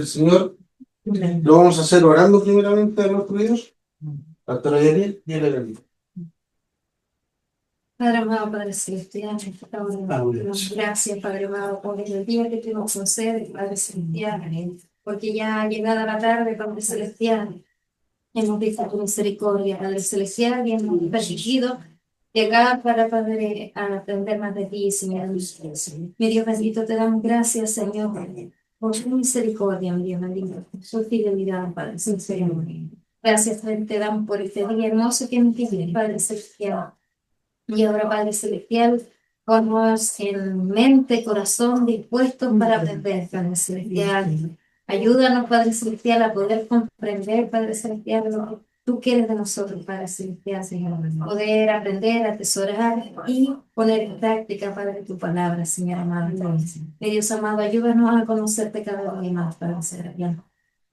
del Señor. Lo vamos a hacer orando primeramente a nuestro Dios. Pastora Yael, y el hermano. Padre amado, Padre celestial, gracias, Padre amado, por el día que tú nos concedes, Padre celestial, porque ya ha llegado la tarde, Padre celestial, hemos visto tu misericordia, Padre celestial, y hemos permitido llegar para Padre a aprender más de ti, Señor. Mi Dios bendito, te damos gracias, Señor, por tu misericordia, mi Dios bendito, por su fidelidad, Padre celestial. Gracias, Padre, te damos por este día hermoso que nos tienes, Padre celestial. Y ahora, Padre Celestial, ponnos en mente, corazón dispuestos para aprender, Padre Celestial. Ayúdanos, Padre Celestial, a poder comprender, Padre Celestial, lo que tú quieres de nosotros, Padre Celestial, Señor. Poder aprender, atesorar y poner en práctica, Padre, tu palabra, Señor amado. Mi Dios amado, ayúdanos a conocerte cada día más, Padre Celestial.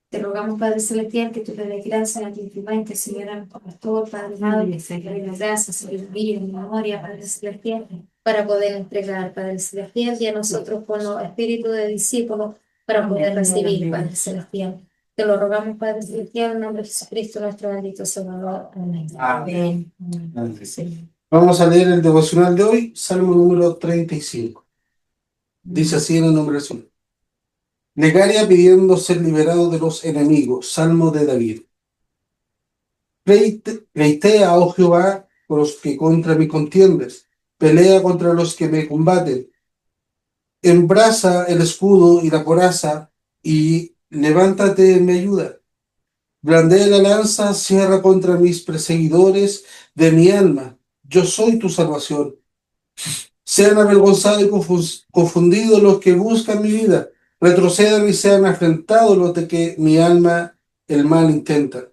Te rogamos, Padre Celestial, que tú te des gracias a ti, que Señor, a nuestro pastor, Padre amado, que se le dé gracias, sabiduría y memoria, Padre Celestial, para poder entregar, Padre Celestial, y a nosotros con los espíritus de discípulos, para poder recibir, Padre Celestial. Te lo rogamos, Padre Celestial, en nombre de Jesucristo, nuestro bendito Salvador. Amén. Amén. Sí. Vamos a leer el devocional de hoy, Salmo número 35. Dice así en el nombre del Señor. Plegaria pidiendo ser liberado de los enemigos. Salmo de David. Pleitea, oh Jehová, por los que contra mí contiendes. Pelea contra los que me combaten. Embraza el escudo y la coraza, y levántate en mi ayuda. Blandea la lanza, cierra contra mis perseguidores de mi alma. Yo soy tu salvación. Sean avergonzados y confundidos los que buscan mi vida. Retrocedan y sean afrentados los de que mi alma el mal intenta.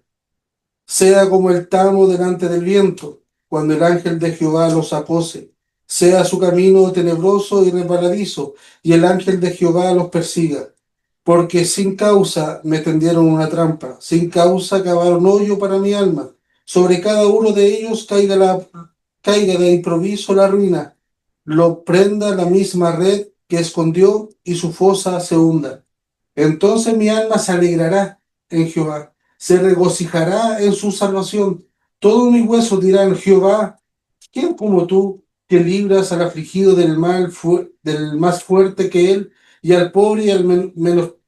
Sea como el tamo delante del viento, cuando el ángel de Jehová los acose. Sea su camino tenebroso y resbaladizo, y el ángel de Jehová los persiga. Porque sin causa me tendieron una trampa, sin causa cavaron hoyo para mi alma. Sobre cada uno de ellos caiga de improviso la ruina. Lo prenda la misma red que escondió y su fosa se hunda. Entonces mi alma se alegrará en Jehová, se regocijará en su salvación. Todos mis huesos dirán, Jehová, ¿quién como tú, que libras al afligido del del más fuerte que él, y al pobre y al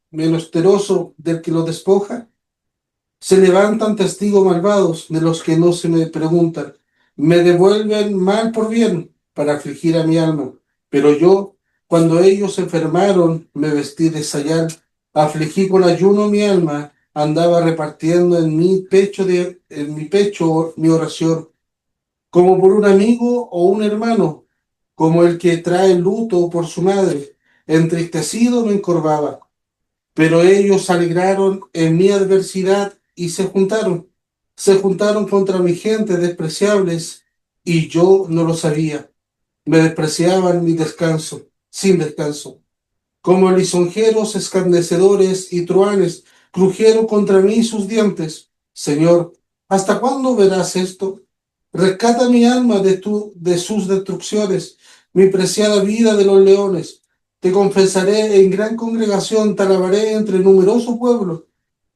menesteroso del que lo despoja? Se levantan testigos malvados de los que no se me preguntan. Me devuelven mal por bien para afligir a mi alma. Pero yo, cuando ellos se enfermaron, me vestí de sayal. Afligí con ayuno mi alma. Andaba repartiendo en mi pecho mi oración, como por un amigo o un hermano, como el que trae luto por su madre. Entristecido me encorvaba. Pero ellos se alegraron en mi adversidad y se juntaron contra mi gente despreciables, y yo no lo sabía. Me despreciaban mi descanso, sin descanso. Como lisonjeros, escarnecedores y truanes, crujieron contra mí sus dientes. Señor, ¿hasta cuándo verás esto? Rescata mi alma de sus destrucciones, mi preciada vida de los leones. Te confesaré en gran congregación, te alabaré entre numeroso pueblo.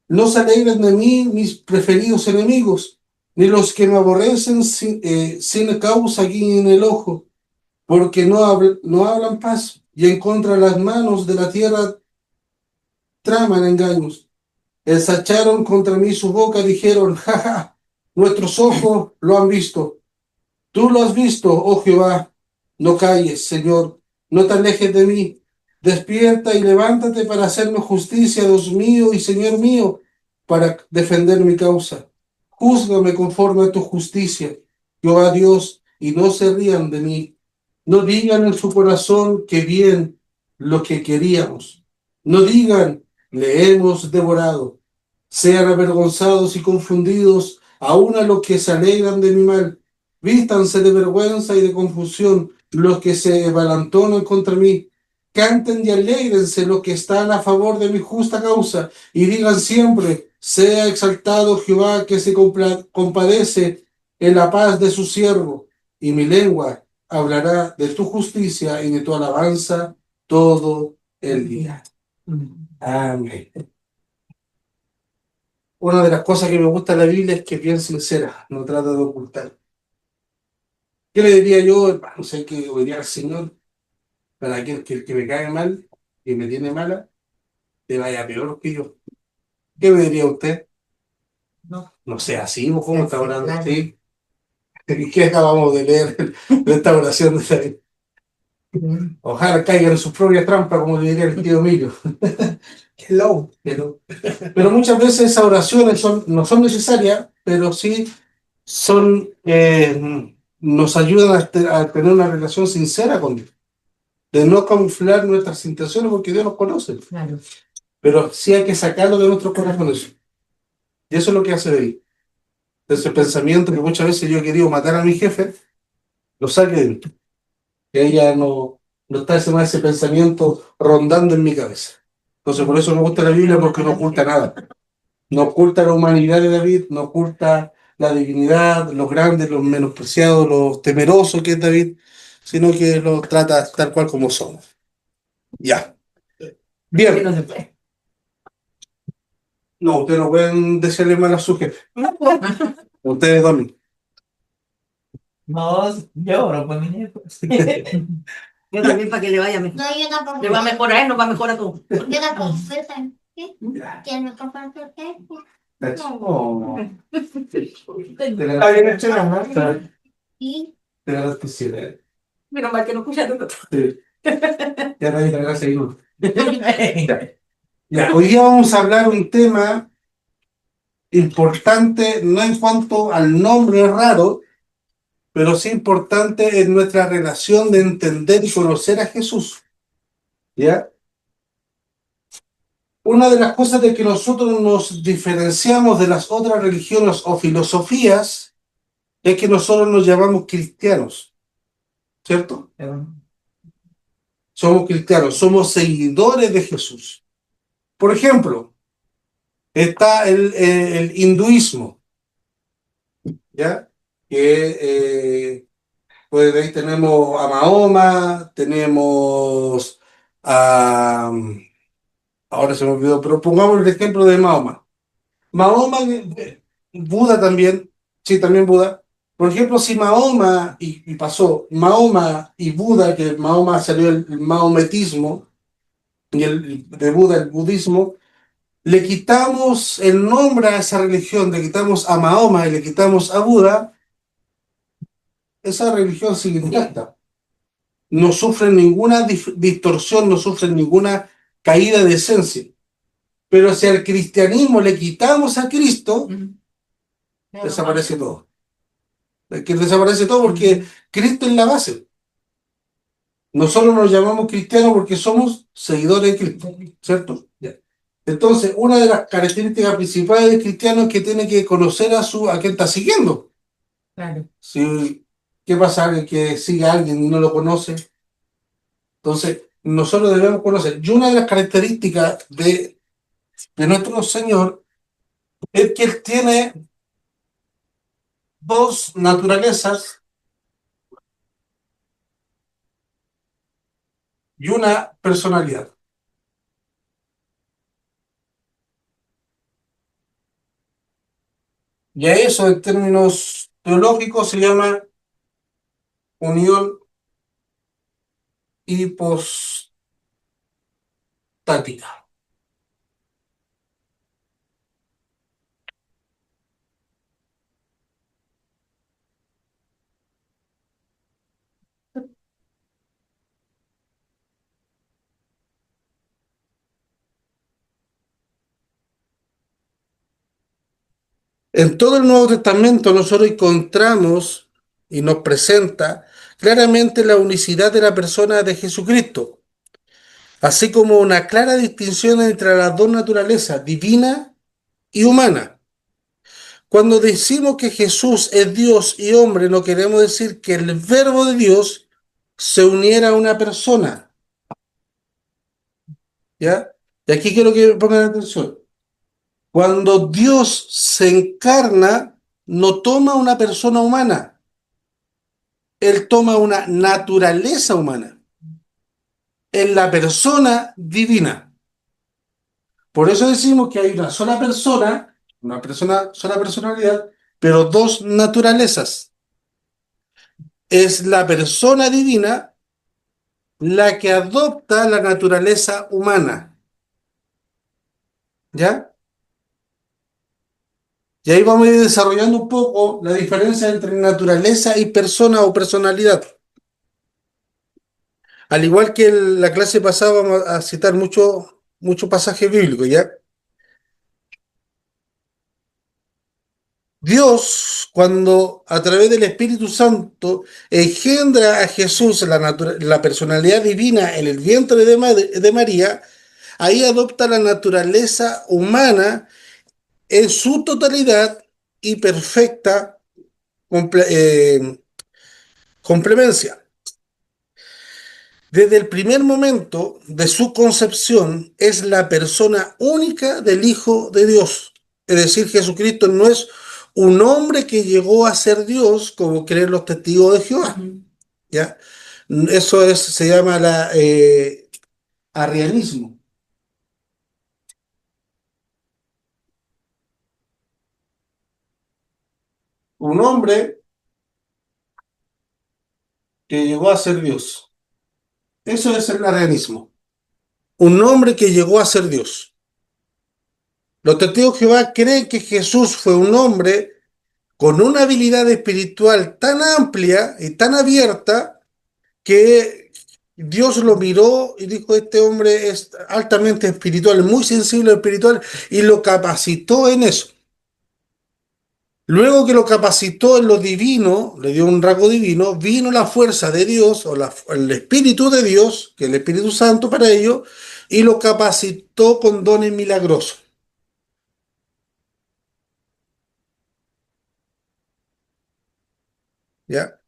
No se alegren de mí mis preferidos enemigos, ni los que me aborrecen sin causa guiñen el ojo, porque no hablan paz, y en contra de las manos de la tierra traman engaños. Ensacharon contra mí su boca, dijeron, jaja, nuestros ojos lo han visto. Tú lo has visto, oh Jehová. No calles, Señor, no te alejes de mí. Despierta y levántate para hacerme justicia, Dios mío y Señor mío, para defender mi causa. Júzgame conforme a tu justicia, Jehová Dios, y no se rían de mí. No digan en su corazón que bien lo que queríamos. No digan, le hemos devorado. Sean avergonzados y confundidos, aun a los que se alegran de mi mal. Vístanse de vergüenza y de confusión los que se avalantonan contra mí. Canten y alégrense los que están a favor de mi justa causa, y digan siempre, sea exaltado Jehová, que se compadece en la paz de su siervo, y mi lengua hablará de tu justicia y de tu alabanza todo el día. Amén. una de las cosas que me gusta de la Biblia es que es bien sincera, no trata de ocultar. ¿Qué le diría yo, hermano? Sé que oiría al Señor para aquel que me cae mal, que me tiene mala, te vaya peor que yo. ¿Qué me diría usted? No, No sea así, ¿o cómo está sí, orando? claro. Sí. ¿Y qué acabamos de leer de esta oración de David? Ojalá caigan en sus propias trampas, como le diría el tío Emilio. Hello. Pero muchas veces esas oraciones no son necesarias, pero sí son, nos ayudan a tener una relación sincera con Dios, de no camuflar nuestras intenciones porque Dios nos conoce, Claro. pero sí hay que sacarlo de nuestros corazones. Y eso es lo que hace de ahí. De ese pensamiento que muchas veces yo he querido matar a mi jefe, lo saque de mí. Que ella no está ese pensamiento rondando en mi cabeza. Entonces, por eso me gusta la Biblia, porque no oculta nada. No oculta la humanidad de David, no oculta la divinidad, los grandes, los menospreciados, los temerosos que es David, sino que lo trata tal cual como somos. Ya. Que Bien. no se puede. No, ustedes no pueden decirle mal a su jefe. Ustedes también. No, yo oro por mi nieto. Yo también para que le vaya mejor. No, yo tampoco. Le va a mejorar a él, nos va a mejorar a tú. Yo tampoco. ¿Qué? Ya. ¿Quién me comparte qué? Oh. Está bien hecho, ¿no? Y Te ganaste 7. Menos mal que no escucharon otro. Sí. Ya nadie te gana 6. Ya, hoy día vamos a hablar un tema importante, no en cuanto al nombre raro, pero sí importante en nuestra relación de entender y conocer a Jesús. ¿Ya? Una de las cosas de que nosotros nos diferenciamos de las otras religiones o filosofías es que nosotros nos llamamos cristianos, ¿cierto? Somos cristianos, somos seguidores de Jesús. Por ejemplo, está el hinduismo, ¿ya? Pues ahí tenemos a Mahoma, tenemos a... Ahora se me olvidó, pero pongamos el ejemplo de Mahoma. Mahoma, Buda también, sí, también Buda. Por ejemplo, si Mahoma, y pasó, Mahoma y Buda, que Mahoma salió el maometismo, y de Buda el budismo, le quitamos el nombre a esa religión, le quitamos a Mahoma y le quitamos a Buda, esa religión sigue intacta. No sufren ninguna distorsión, no sufren ninguna caída de esencia. Pero si al cristianismo le quitamos a Cristo, desaparece todo. Que desaparece todo porque Cristo es la base. Nosotros nos llamamos cristianos porque somos seguidores de Cristo, ¿cierto? Ya. Entonces, una de las características principales del cristiano es que tiene que conocer a quien está siguiendo. Claro. Si, ¿qué pasa? Alguien que sigue a alguien y no lo conoce. Entonces, nosotros debemos conocer. Y una de las características de nuestro Señor es que Él tiene dos naturalezas y una personalidad. Y a eso, en términos teológicos, se llama unión hipostática. En todo el Nuevo Testamento nosotros encontramos y nos presenta claramente la unicidad de la persona de Jesucristo, así como una clara distinción entre las dos naturalezas, divina y humana. Cuando decimos que Jesús es Dios y hombre, no queremos decir que el verbo de Dios se uniera a una persona, ¿ya? Y aquí quiero que pongan atención. Cuando Dios se encarna, no toma una persona humana, Él toma una naturaleza humana, en la persona divina. Por eso decimos que hay una sola persona, una persona, sola personalidad, pero dos naturalezas. Es la persona divina la que adopta la naturaleza humana, ¿ya? Y ahí vamos a ir desarrollando un poco la diferencia entre naturaleza y persona o personalidad. Al igual que en la clase pasada vamos a citar mucho pasaje bíblico, ¿ya? Dios, cuando a través del Espíritu Santo engendra a Jesús, la personalidad divina, en el vientre de María, ahí adopta la naturaleza humana en su totalidad y perfecta complemencia. Desde el primer momento de su concepción es la persona única del Hijo de Dios. Es decir, Jesucristo no es un hombre que llegó a ser Dios, como creen los testigos de Jehová. ¿Ya? Se llama arrianismo. Un hombre que llegó a ser Dios. Eso es el arrianismo. Un hombre que llegó a ser Dios. Los testigos de Jehová creen que Jesús fue un hombre con una habilidad espiritual tan amplia y tan abierta que Dios lo miró y dijo, este hombre es altamente espiritual, muy sensible espiritual, y lo capacitó en eso. Luego que lo capacitó en lo divino, le dio un rasgo divino, vino la fuerza de Dios, o el Espíritu de Dios, que es el Espíritu Santo para ello, y lo capacitó con dones milagrosos. ¿Ya?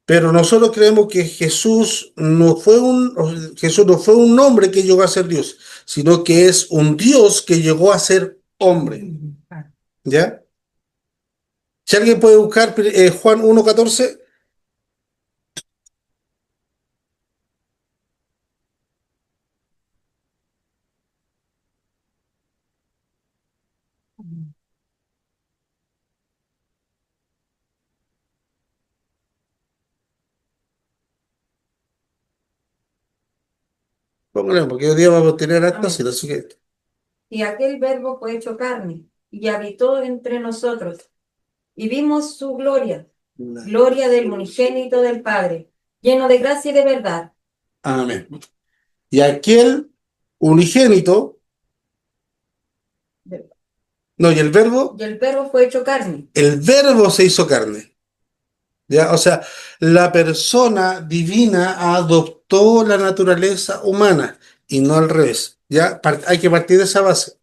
Pero nosotros creemos que Jesús no fue un hombre que llegó a ser Dios, sino que es un Dios que llegó a ser hombre. ¿Ya? Si alguien puede buscar Juan 1:14. Póngale, porque hoy día vamos a tener actas, así que Y aquel verbo fue hecho carne y habitó entre nosotros. Y vimos su gloria, gloria del unigénito del Padre, lleno de gracia y de verdad. amén. Y aquel unigénito, no, y el verbo Fue hecho carne. el verbo se hizo carne. ¿Ya? O sea, la persona divina adoptó la naturaleza humana y no al revés. ¿Ya? Hay que partir de esa base.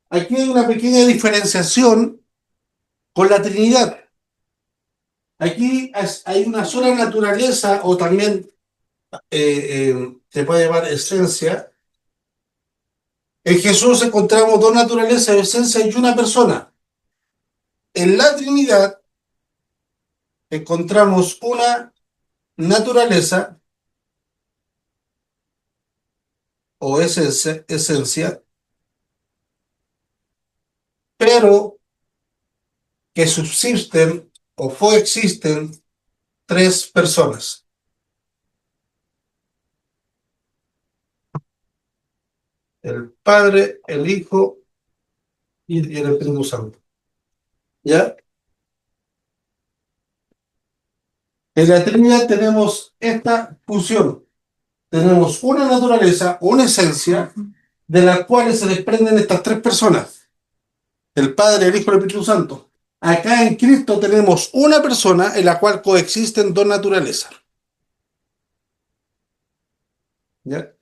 Aquí hay una pequeña diferenciación con la Trinidad. Aquí hay una sola naturaleza, o también se puede llamar esencia. En Jesús encontramos dos naturalezas, esencia y una persona. En la Trinidad encontramos una naturaleza o esencia, pero que subsisten o coexisten tres personas: el Padre, el Hijo y el Espíritu Santo. ¿Ya? En la Trinidad tenemos esta fusión. Tenemos una naturaleza, una esencia, de las cuales se desprenden estas tres personas: el Padre, el Hijo y el Espíritu Santo. Acá en Cristo tenemos una persona en la cual coexisten dos naturalezas. ¿Ya?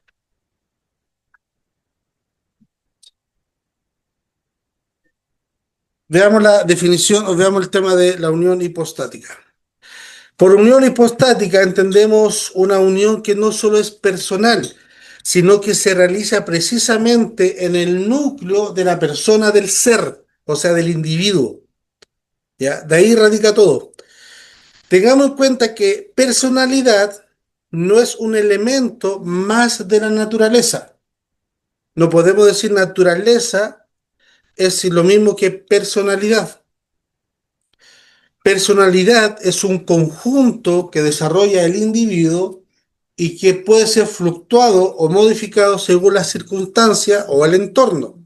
Veamos la definición o veamos el tema de la unión hipostática. Por unión hipostática entendemos una unión que no solo es personal, sino que se realiza precisamente en el núcleo de la persona del ser, o sea, del individuo. ¿Ya? De ahí radica todo. Tengamos en cuenta que personalidad no es un elemento más de la naturaleza. No podemos decir naturaleza es lo mismo que personalidad. Personalidad es un conjunto que desarrolla el individuo y que puede ser fluctuado o modificado según las circunstancias o el entorno.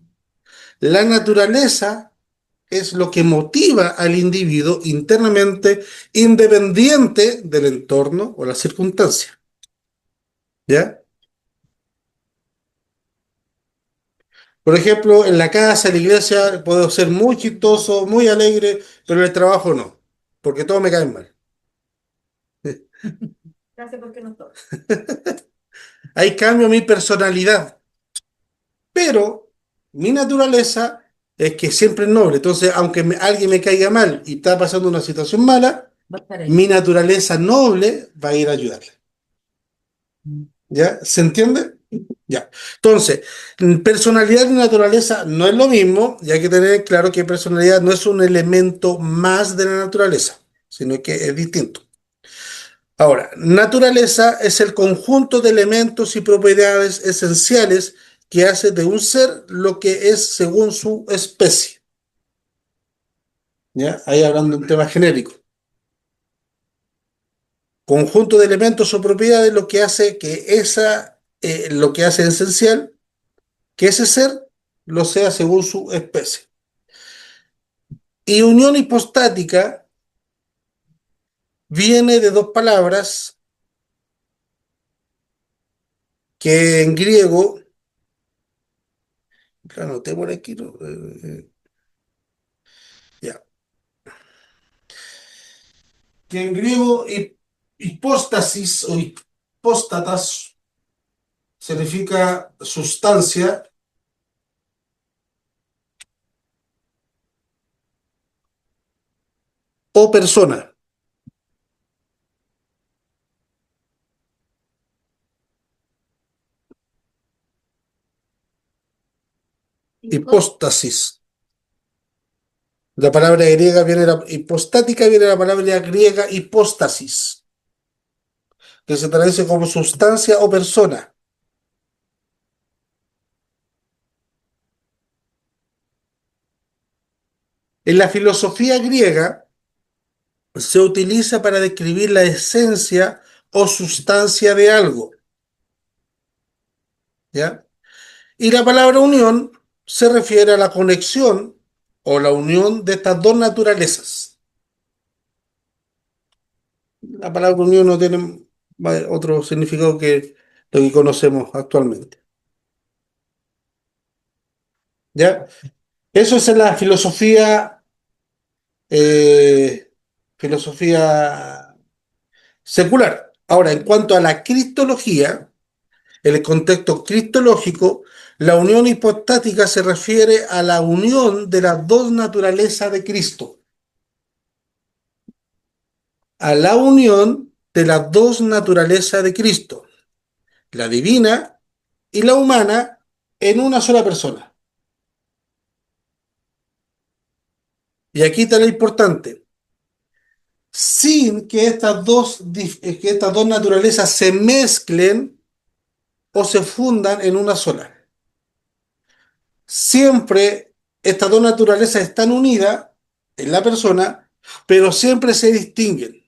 La naturaleza es lo que motiva al individuo internamente, independiente del entorno o la circunstancia. ¿Ya? Por ejemplo, en la casa, en la iglesia, puedo ser muy chistoso, muy alegre, pero en el trabajo no, porque todos me caen mal. Gracias porque no toca. Ahí cambio mi personalidad, pero mi naturaleza es que siempre es noble. Entonces, aunque alguien me caiga mal y está pasando una situación mala, Va a estar ahí. mi naturaleza noble va a ir a ayudarle. ¿Ya? ¿Se entiende? Ya. Entonces, personalidad y naturaleza no es lo mismo, y hay que tener claro que personalidad no es un elemento más de la naturaleza, sino que es distinto. Ahora, naturaleza es el conjunto de elementos y propiedades esenciales que hace de un ser lo que es según su especie. ¿Ya? Ahí hablando de un tema genérico. Conjunto de elementos o propiedades lo que hace que lo que hace esencial que ese ser lo sea según su especie. Y unión hipostática viene de dos palabras que en griego, la anoté por aquí, ¿no? Ya, que en griego hipóstasis o hipóstatas significa sustancia o persona. Hipóstasis. La palabra griega viene, la hipostática viene de la palabra griega hipóstasis, que se traduce como sustancia o persona. En la filosofía griega se utiliza para describir la esencia o sustancia de algo, ¿ya? Y la palabra unión se refiere a la conexión o la unión de estas dos naturalezas. La palabra unión no tiene otro significado que lo que conocemos actualmente, ¿ya? Eso es en la eh, filosofía secular. Ahora, en cuanto a la cristología, en el contexto cristológico, la unión hipostática se refiere a la unión de las dos naturalezas de Cristo, a la unión de las dos naturalezas de Cristo, la divina y la humana, en una sola persona. Y aquí está lo importante. Sin que que estas dos naturalezas se mezclen o se fundan en una sola. Siempre estas dos naturalezas están unidas en la persona, pero siempre se distinguen.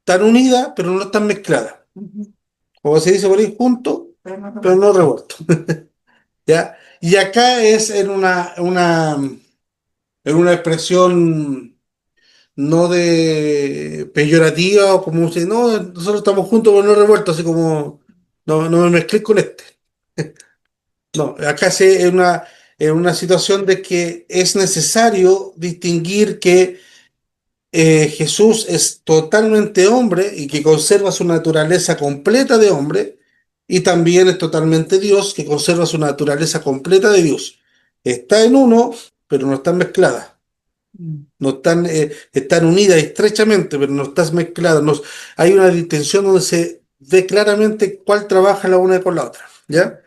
Están unidas, pero no están mezcladas. Como se dice por ahí, juntos, pero no revueltos. ¿Ya? Y acá es en una expresión no de peyorativa o como si no, nosotros estamos juntos pero no revueltos, así como no me mezclé con este. No, acá se en una situación de que es necesario distinguir que Jesús es totalmente hombre y que conserva su naturaleza completa de hombre, y también es totalmente Dios que conserva su naturaleza completa de Dios. Está en uno, pero no están mezcladas. No están, están unidas estrechamente, pero no están mezcladas. Hay una distinción donde se ve claramente cuál trabaja la una con la otra. ¿Ya?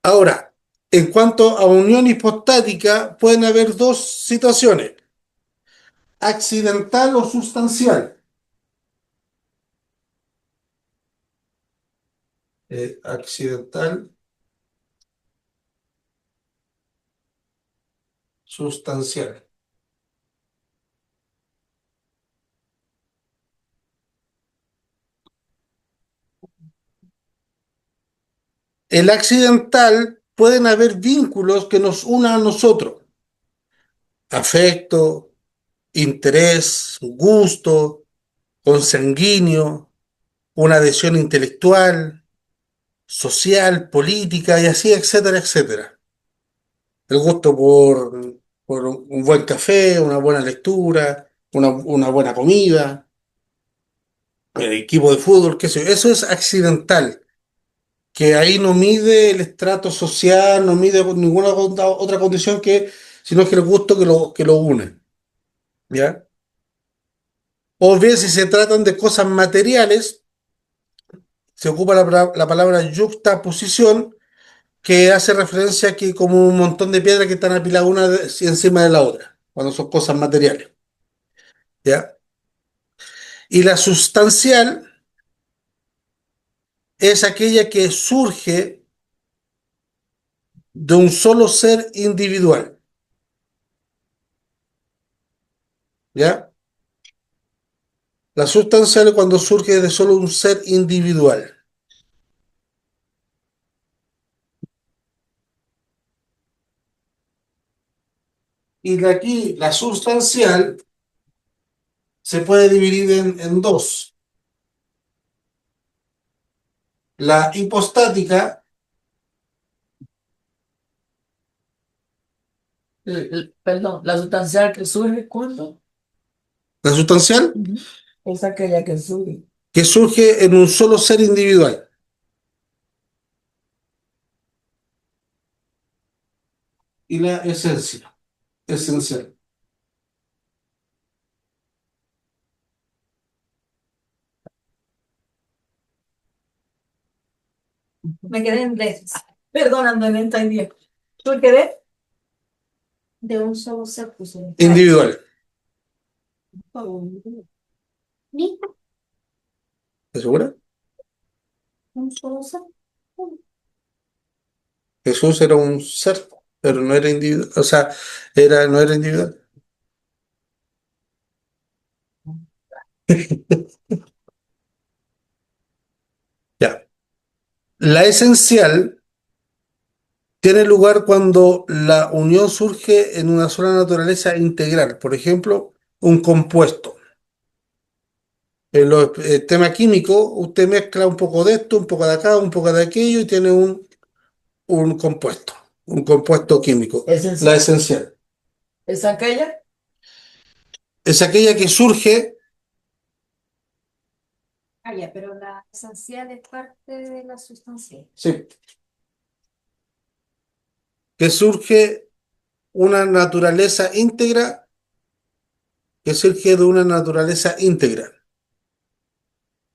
Ahora, en cuanto a unión hipostática, pueden haber dos situaciones: accidental o sustancial. accidental, sustancial. El accidental pueden haber vínculos que nos unan a nosotros. Afecto, interés, gusto, consanguíneo, una adhesión intelectual, social, política y así, etcétera, etcétera. El gusto por un buen café, una buena lectura, una buena comida, el equipo de fútbol, qué sé yo. Eso es accidental, que ahí no mide el estrato social, no mide ninguna otra condición sino que el gusto que lo une, ¿ya? O bien si se tratan de cosas materiales, se ocupa la palabra yuxtaposición, que hace referencia a que como un montón de piedras que están apiladas una encima de la otra, cuando son cosas materiales, ¿ya? Y la sustancial es aquella que surge de un solo ser individual, ¿ya? La sustancial es cuando surge de solo un ser individual. Y de aquí, la sustancial se puede dividir en dos. La hipostática, Perdón, la sustancial que surge cuando la sustancial es aquella que surge. que surge en un solo ser individual. Y la esencia, esencial. Me quedé en inglés. Perdón, ando en esta idea. ¿Tú quedé? De un solo ser, pues, Individual. Ni ¿Estás segura? un solo ser. Jesús era un ser, pero no era individual. O sea, no era individual. Ya. La esencial tiene lugar cuando la unión surge en una sola naturaleza integral. Por ejemplo, un compuesto. En el tema químico, usted mezcla un poco de esto, un poco de acá, un poco de aquello y tiene un compuesto químico. Esencial. La esencial ¿Es aquella? es aquella que surge, Ah, ya, pero la esencial es parte de la sustancial. sí, que surge una naturaleza íntegra, que surge de una naturaleza íntegra.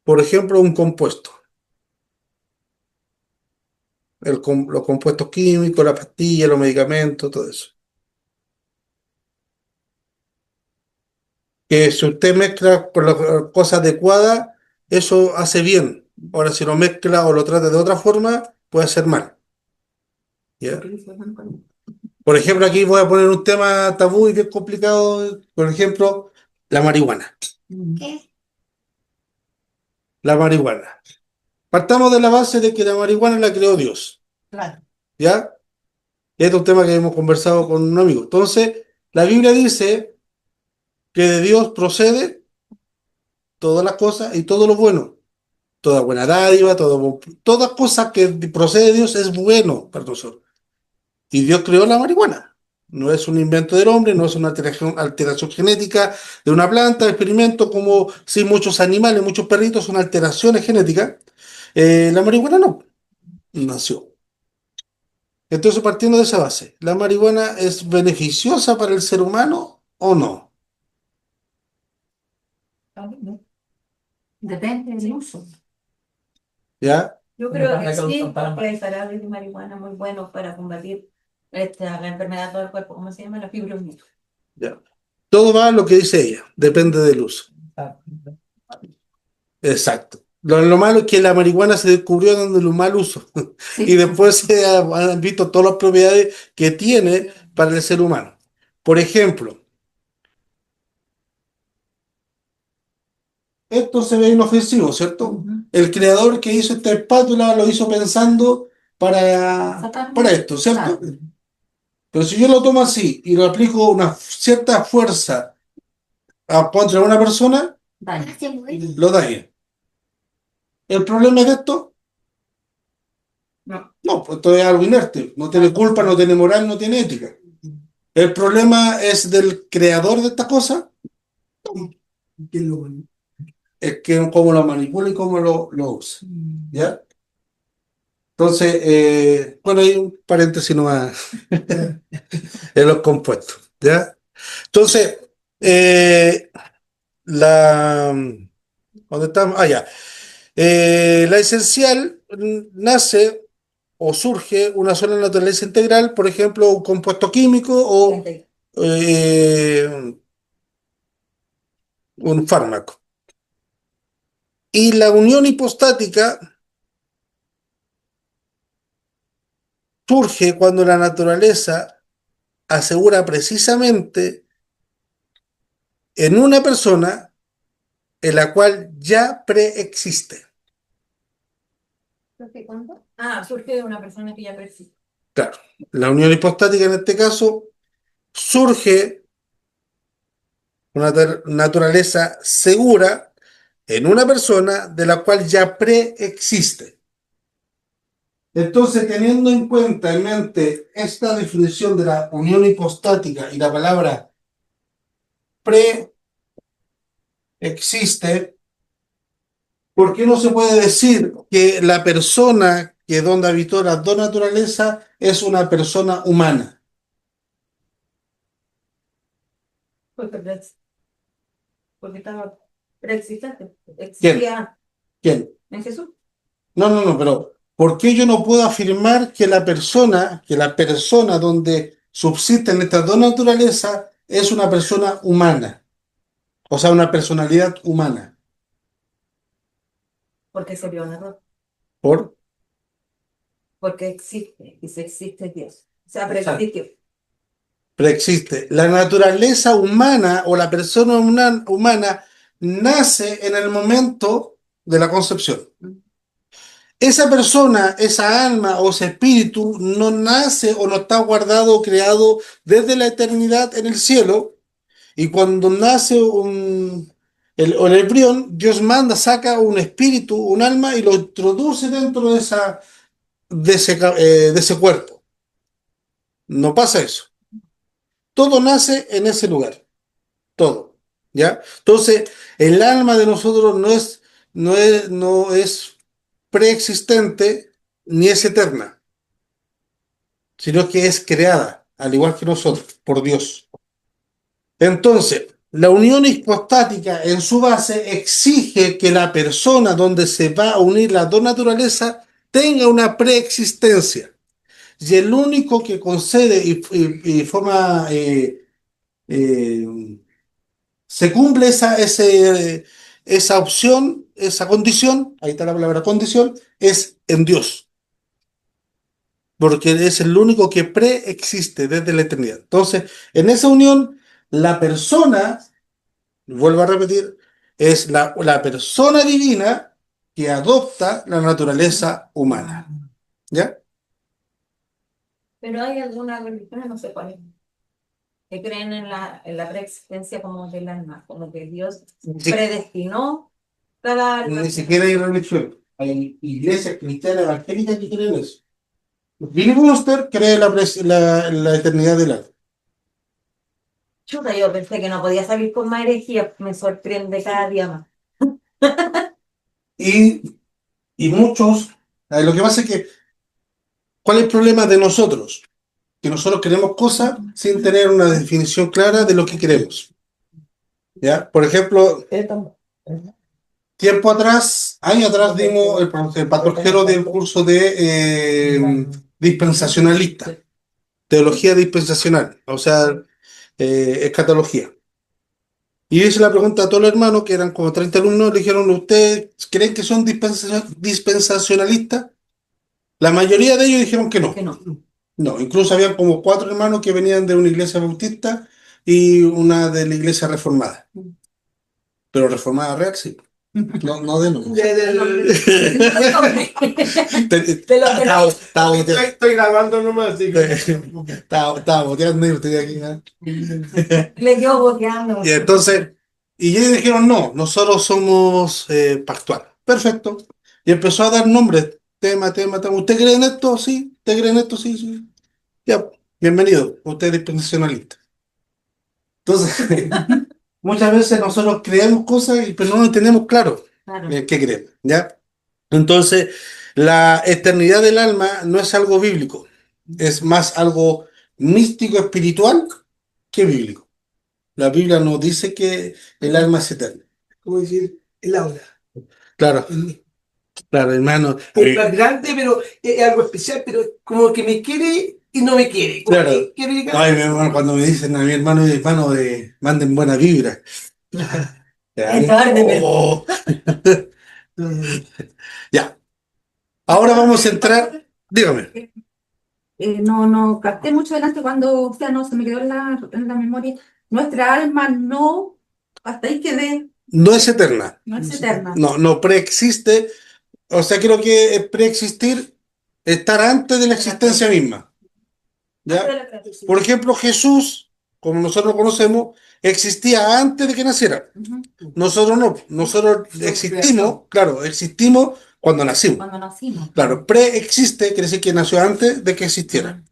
Por ejemplo, un compuesto. Los compuestos químicos, la pastilla, los medicamentos, todo eso. Que si usted mezcla con las cosas adecuadas, eso hace bien. Ahora, si lo mezcla o lo trata de otra forma, puede hacer mal. ¿Ya? Por ejemplo, aquí voy a poner un tema tabú y bien complicado. Por ejemplo, la marihuana. ¿qué? La marihuana. Partamos de la base de que la marihuana la creó Dios. Claro. ¿Ya? Este es un tema que hemos conversado con un amigo. Entonces, la Biblia dice que de Dios procede todas las cosas y todo lo bueno. Toda buena dádiva, toda cosa que procede de Dios es bueno para nosotros. Y Dios creó la marihuana. No es un invento del hombre, no es una alteración genética de una planta, experimento como si muchos animales, muchos perritos son alteraciones genéticas. La marihuana no, nació. Entonces, partiendo de esa base, ¿la marihuana es beneficiosa para el ser humano o no? Depende del uso. ¿Ya? Yo Me creo pasa que que lo sí, usan para porque hay jarabes de marihuana muy buenos para combatir la enfermedad del cuerpo, ¿cómo se llama? La fibromialgia. Ya. Todo va a lo que dice ella, depende del uso. Ah, Exacto. Lo malo es que la marihuana se descubrió dándole un mal uso y después han visto todas las propiedades que tiene para el ser humano. Por ejemplo, esto se ve inofensivo, ¿cierto? Ujú. El creador que hizo esta espátula lo hizo pensando para esto, ¿cierto? Claro. Pero si yo lo tomo así y lo aplico una cierta fuerza contra una persona, Daño. Se muere. lo daña. ¿El problema es de esto? No. No, pues esto es algo inerte. No tiene culpa, no tiene moral, no tiene ética. ¿El problema es del creador de esta cosa? Es que cómo lo manipula y cómo lo usa. ¿Ya? Entonces, bueno, hay un paréntesis nomás en los compuestos. ¿Ya? Entonces, eh, la... ¿Dónde estamos? Ah, ya. La esencial nace o surge una sola naturaleza integral, por ejemplo, un compuesto químico o eh, un fármaco. Y la unión hipostática surge cuando la naturaleza asegura precisamente en una persona en la cual ya preexiste. ¿Cuánto? Ah, surge de una persona que ya persiste. Claro, la unión hipostática en este caso surge una naturaleza segura en una persona de la cual ya preexiste. Entonces, teniendo en cuenta en mente esta definición de la unión hipostática y la palabra preexiste, ¿por qué no se puede decir que la persona que donde habitó las dos naturalezas es una persona humana? Porque, porque estaba preexistente. ¿Quién? Existía ¿Quién? en Jesús. No, pero ¿por qué yo no puedo afirmar que la persona donde subsisten estas dos naturalezas es una persona humana? O sea, una personalidad humana. Porque se vio un error. ¿Por? Porque existe. Y si existe Dios. O sea, Exacto. preexistió. Preexiste. La naturaleza humana o la persona humana nace en el momento de la concepción. Esa persona, esa alma o ese espíritu no nace o no está guardado o creado desde la eternidad en el cielo. Y cuando nace el embrión, Dios manda, saca un espíritu, un alma y lo introduce dentro de ese cuerpo. No pasa eso. Todo nace en ese lugar. Todo. ¿Ya? Entonces, el alma de nosotros no es preexistente ni es eterna, sino que es creada, al igual que nosotros, por Dios. Entonces, la unión hipostática en su base exige que la persona donde se va a unir las dos naturalezas tenga una preexistencia. Y el único que concede y forma, eh, se cumple esa opción, esa condición, ahí está la palabra condición, es en Dios, porque es el único que preexiste desde la eternidad. Entonces, en esa unión, la persona, vuelvo a repetir, es la persona divina que adopta la naturaleza humana. ¿Ya? Pero hay algunas religiones, no sé cuáles, que creen en la preexistencia como del alma, como que Dios Sí, predestinó cada alma. ni siquiera hay religión. Hay iglesias cristianas evangélicas que creen eso. Billy Brewster cree la eternidad del alma. Chuta, yo pensé que no podía salir con más herejía, me sorprende cada día más. Y, y muchos, lo que pasa es que, ¿cuál es el problema de nosotros? Que nosotros queremos cosas sin tener una definición clara de lo que queremos. ¿Ya? Por ejemplo, tiempo atrás, años atrás, dimos el pastor del curso de dispensacionalista, teología dispensacional, o sea, escatología. Y hice la pregunta a todos los hermanos, que eran como 30 alumnos, le dijeron, ¿ustedes creen que son dispensacionalistas? La mayoría de ellos dijeron que no. Que no. No, incluso habían como 4 hermanos que venían de una iglesia bautista y una de la iglesia reformada. Pero reformada real, sí. No, no de nuevo. Estaba Estoy grabando nomás, así que... estaba boteando y usted aquí. ¿Eh? Le quedó boteando. Y entonces, y ellos dijeron, no, nosotros somos pactual. Perfecto. Y empezó a dar nombres, tema. ¿Usted cree en esto? Sí. ¿Usted cree en esto? Sí, sí. Ya, bienvenido. Usted es dispensacionalista. Entonces, muchas veces nosotros creemos cosas, pero no lo tenemos claro Claro. qué creemos, ¿ya? Entonces, la eternidad del alma no es algo bíblico, es más algo místico, espiritual que bíblico. La Biblia nos dice que el alma es eterna. ¿Cómo decir? El aura. Claro, claro, hermano. Es más grande, pero es algo especial, pero como que me quiere y no me quiere. Como Claro. que quiere y Ay, mi hermano, cuando me dicen a mi hermano y hermano manden buena vibra. Es tarde, pero- Oh. Ya. Ahora vamos a entrar. Dígame. No capté mucho adelante cuando, o sea, no se me quedó en la memoria. Nuestra alma no, hasta ahí quedé, No es eterna. no es eterna. No preexiste. O sea, creo que es preexistir, estar antes de la existencia misma. ¿Ya? Por ejemplo, Jesús, como nosotros lo conocemos, existía antes de que naciera. Ujú. Nosotros no. Nosotros existimos, claro, existimos cuando nacimos. Cuando nacimos. Claro, preexiste quiere decir que nació antes de que existiera.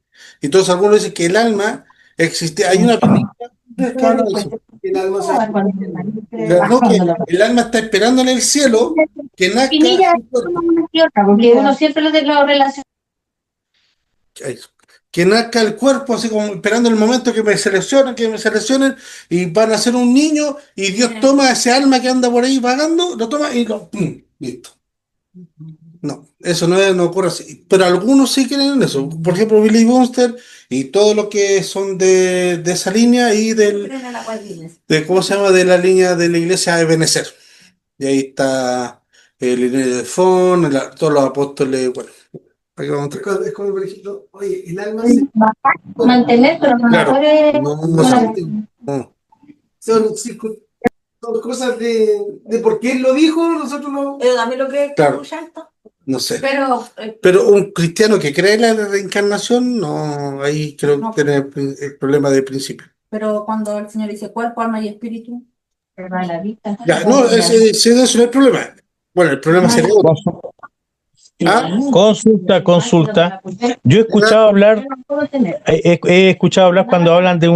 Entonces algunos dicen que el alma existía. Hay una película que habla de eso. el alma se... No, que el alma está esperando en el cielo que nazca Y mira, su cuerpo. porque uno siempre lo relaciona. Eso. Que nazca el cuerpo, así como esperando el momento que me seleccionen, y van a ser un niño, y Dios toma ese alma que anda por ahí vagando, lo toma y lo ¡pum! Listo. No, eso no ocurre así. Pero algunos sí creen en eso. Por ejemplo, Billy Bunster y todo lo que son de esa línea y ¿cómo se llama? De la línea de la iglesia de Benecer. Y ahí está el Ireneo de Fon, todos los apóstoles, bueno. Aquí vamos a entrar. Es como, por ejemplo, oye, el alma se... Mantener, pero no Claro. la puede. No. Son cosas de por qué él lo dijo, nosotros no... ¿También lo cree Claro. Chanto? No sé. Pero Pero un cristiano que cree en la reencarnación, no, ahí creo que tiene el problema de principio. Pero cuando el Señor dice cuerpo, alma y espíritu, Pero a la vista. Ya, no, eso no es el problema. Bueno, el problema sería otro. ¿Ah? Consulta. Yo he escuchado hablar, he escuchado hablar cuando hablan de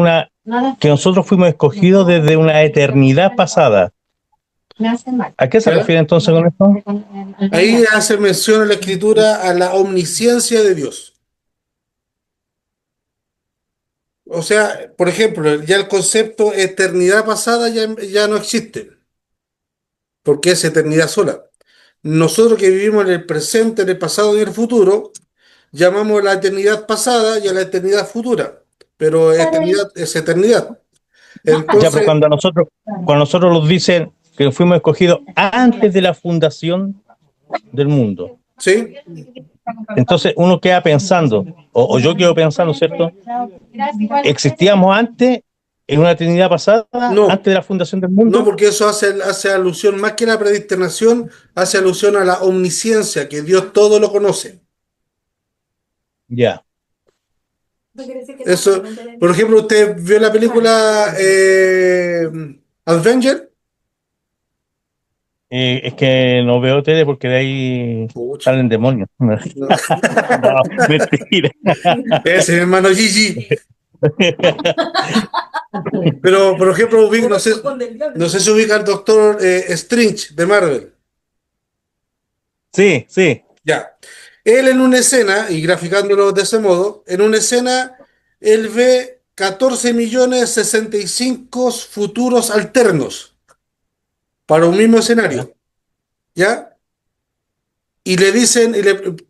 que nosotros fuimos escogidos desde una eternidad pasada. Me hace mal. ¿A qué se refiere entonces con esto? Ahí hace mención en la escritura a la omnisciencia de Dios. O sea, por ejemplo, ya el concepto eternidad pasada ya no existe, porque es eternidad sola. Nosotros que vivimos en el presente, en el pasado y en el futuro, llamamos la eternidad pasada y a la eternidad futura, pero eternidad es eternidad. Ya, Entonces, pero cuando nosotros nos dicen que fuimos escogidos antes de la fundación del mundo, ¿sí? entonces uno queda pensando, o yo quedo pensando, ¿cierto? ¿Existíamos antes, en una eternidad pasada, No. antes de la fundación del mundo? No, porque eso hace alusión, más que la predestinación, hace alusión a la omnisciencia, que Dios todo lo conoce. Ya. Eso, por ejemplo, ¿usted vio la película Avenger? Es que no veo tele porque de ahí Pucha. salen demonios. No, No. mentira. Ese es mi hermano Gigi. Pero, por ejemplo, no sé si ubica al Doctor Strange de Marvel. Sí, sí. Ya. Él en una escena, y graficándolo de ese modo, en una escena, él ve 14.065.000 futuros alternos para un mismo escenario. ¿Ya? Y le dicen,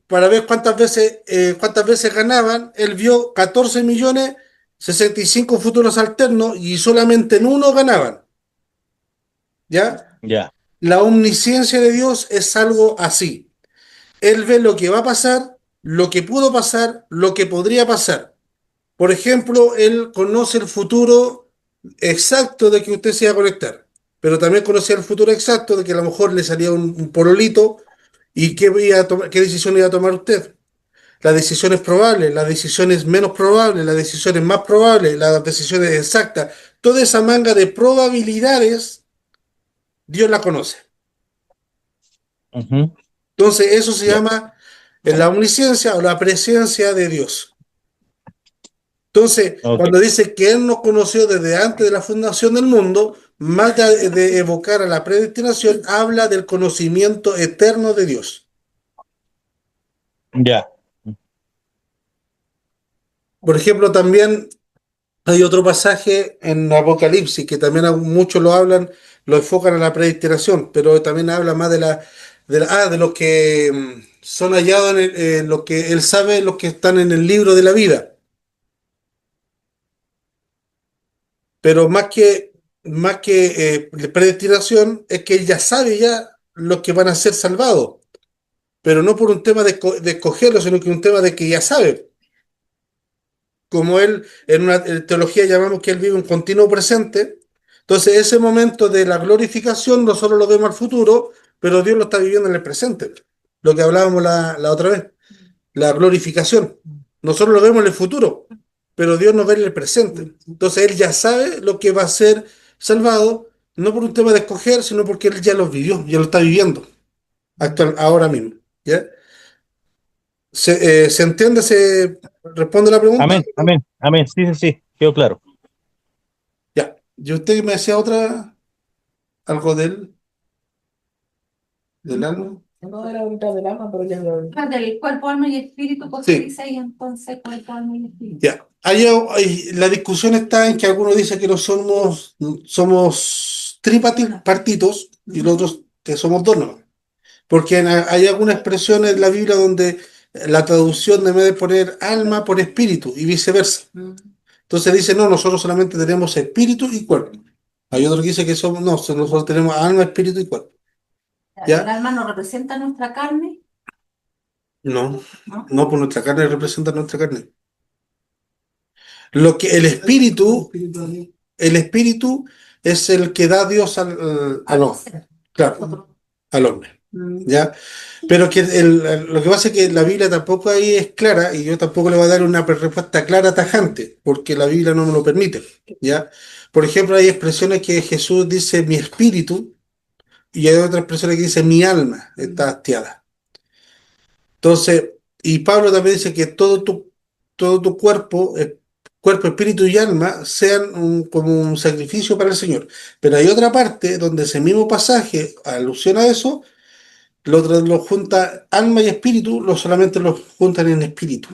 para ver cuántas veces ganaban, él vio 14.065.000 futuros alternos y solamente en uno ganaban. ¿ya? Ya. La omnisciencia de Dios es algo así. Él ve lo que va a pasar, lo que pudo pasar, lo que podría pasar. Por ejemplo, él conoce el futuro exacto de que usted se iba a conectar, pero también conocía el futuro exacto de que a lo mejor le salía un pololito y qué decisión iba a tomar usted. Las decisiones probables, las decisiones menos probables, las decisiones más probables, las decisiones exactas, toda esa manga de probabilidades, Dios la conoce. Ujú. Entonces, eso se Ya. llama la omnisciencia o la presencia de Dios. Entonces, Ok. cuando dice que Él nos conoció desde antes de la fundación del mundo, más de evocar a la predestinación, habla del conocimiento eterno de Dios. Ya. Por ejemplo, también hay otro pasaje en Apocalipsis que también muchos lo hablan, lo enfocan a la predestinación, pero también habla más de los que son hallados los que Él sabe, los que están en el libro de la vida. Pero más que predestinación, es que él ya sabe ya los que van a ser salvados, pero no por un tema de escogerlos, sino que un tema de que ya sabe. Como él, en una teología llamamos que él vive un continuo presente, entonces ese momento de la glorificación nosotros lo vemos al futuro, pero Dios lo está viviendo en el presente. Lo que hablábamos la otra vez, la glorificación. Nosotros lo vemos en el futuro, pero Dios nos ve en el presente. Entonces Él ya sabe lo que va a ser salvado, no por un tema de escoger, sino porque Él ya lo vivió, ya lo está viviendo ahora mismo. ¿Ya? ¿Se entiende? ¿Se responde la pregunta? Amén, amén, amén. Sí, sí, sí, quedó claro. Ya. ¿Y usted me decía algo del alma? No era ahorita del alma, pero ya lo... Del cuerpo, alma y espíritu, ¿por Sí. qué dice ahí entonces cuerpo, alma y espíritu? Ya. La discusión está en que algunos dicen que no somos tripartitos y los otros que somos dos nomás. Porque hay algunas expresiones en la Biblia donde la traducción debe de poner alma por espíritu y viceversa. Entonces dice, no, nosotros solamente tenemos espíritu y cuerpo. Hay otro que dice que nosotros tenemos alma, espíritu y cuerpo. ¿El ¿Ya? alma no representa nuestra carne? No, ¿No? no, pues nuestra carne representa nuestra carne. Lo que el espíritu es el que da Dios al hombre, claro, al hombre. ¿Ya? Pero lo que pasa es que la Biblia tampoco ahí es clara y yo tampoco le voy a dar una respuesta clara, tajante, porque la Biblia no me lo permite. ¿Ya? Por ejemplo, hay expresiones que Jesús dice mi espíritu y hay otras expresiones que dice mi alma está hastiada. Entonces, y Pablo también dice que todo tu cuerpo, espíritu y alma, sean como un sacrificio para el Señor. Pero hay otra parte donde ese mismo pasaje alusiona a eso, lo junta alma y espíritu, solamente los juntan en espíritu.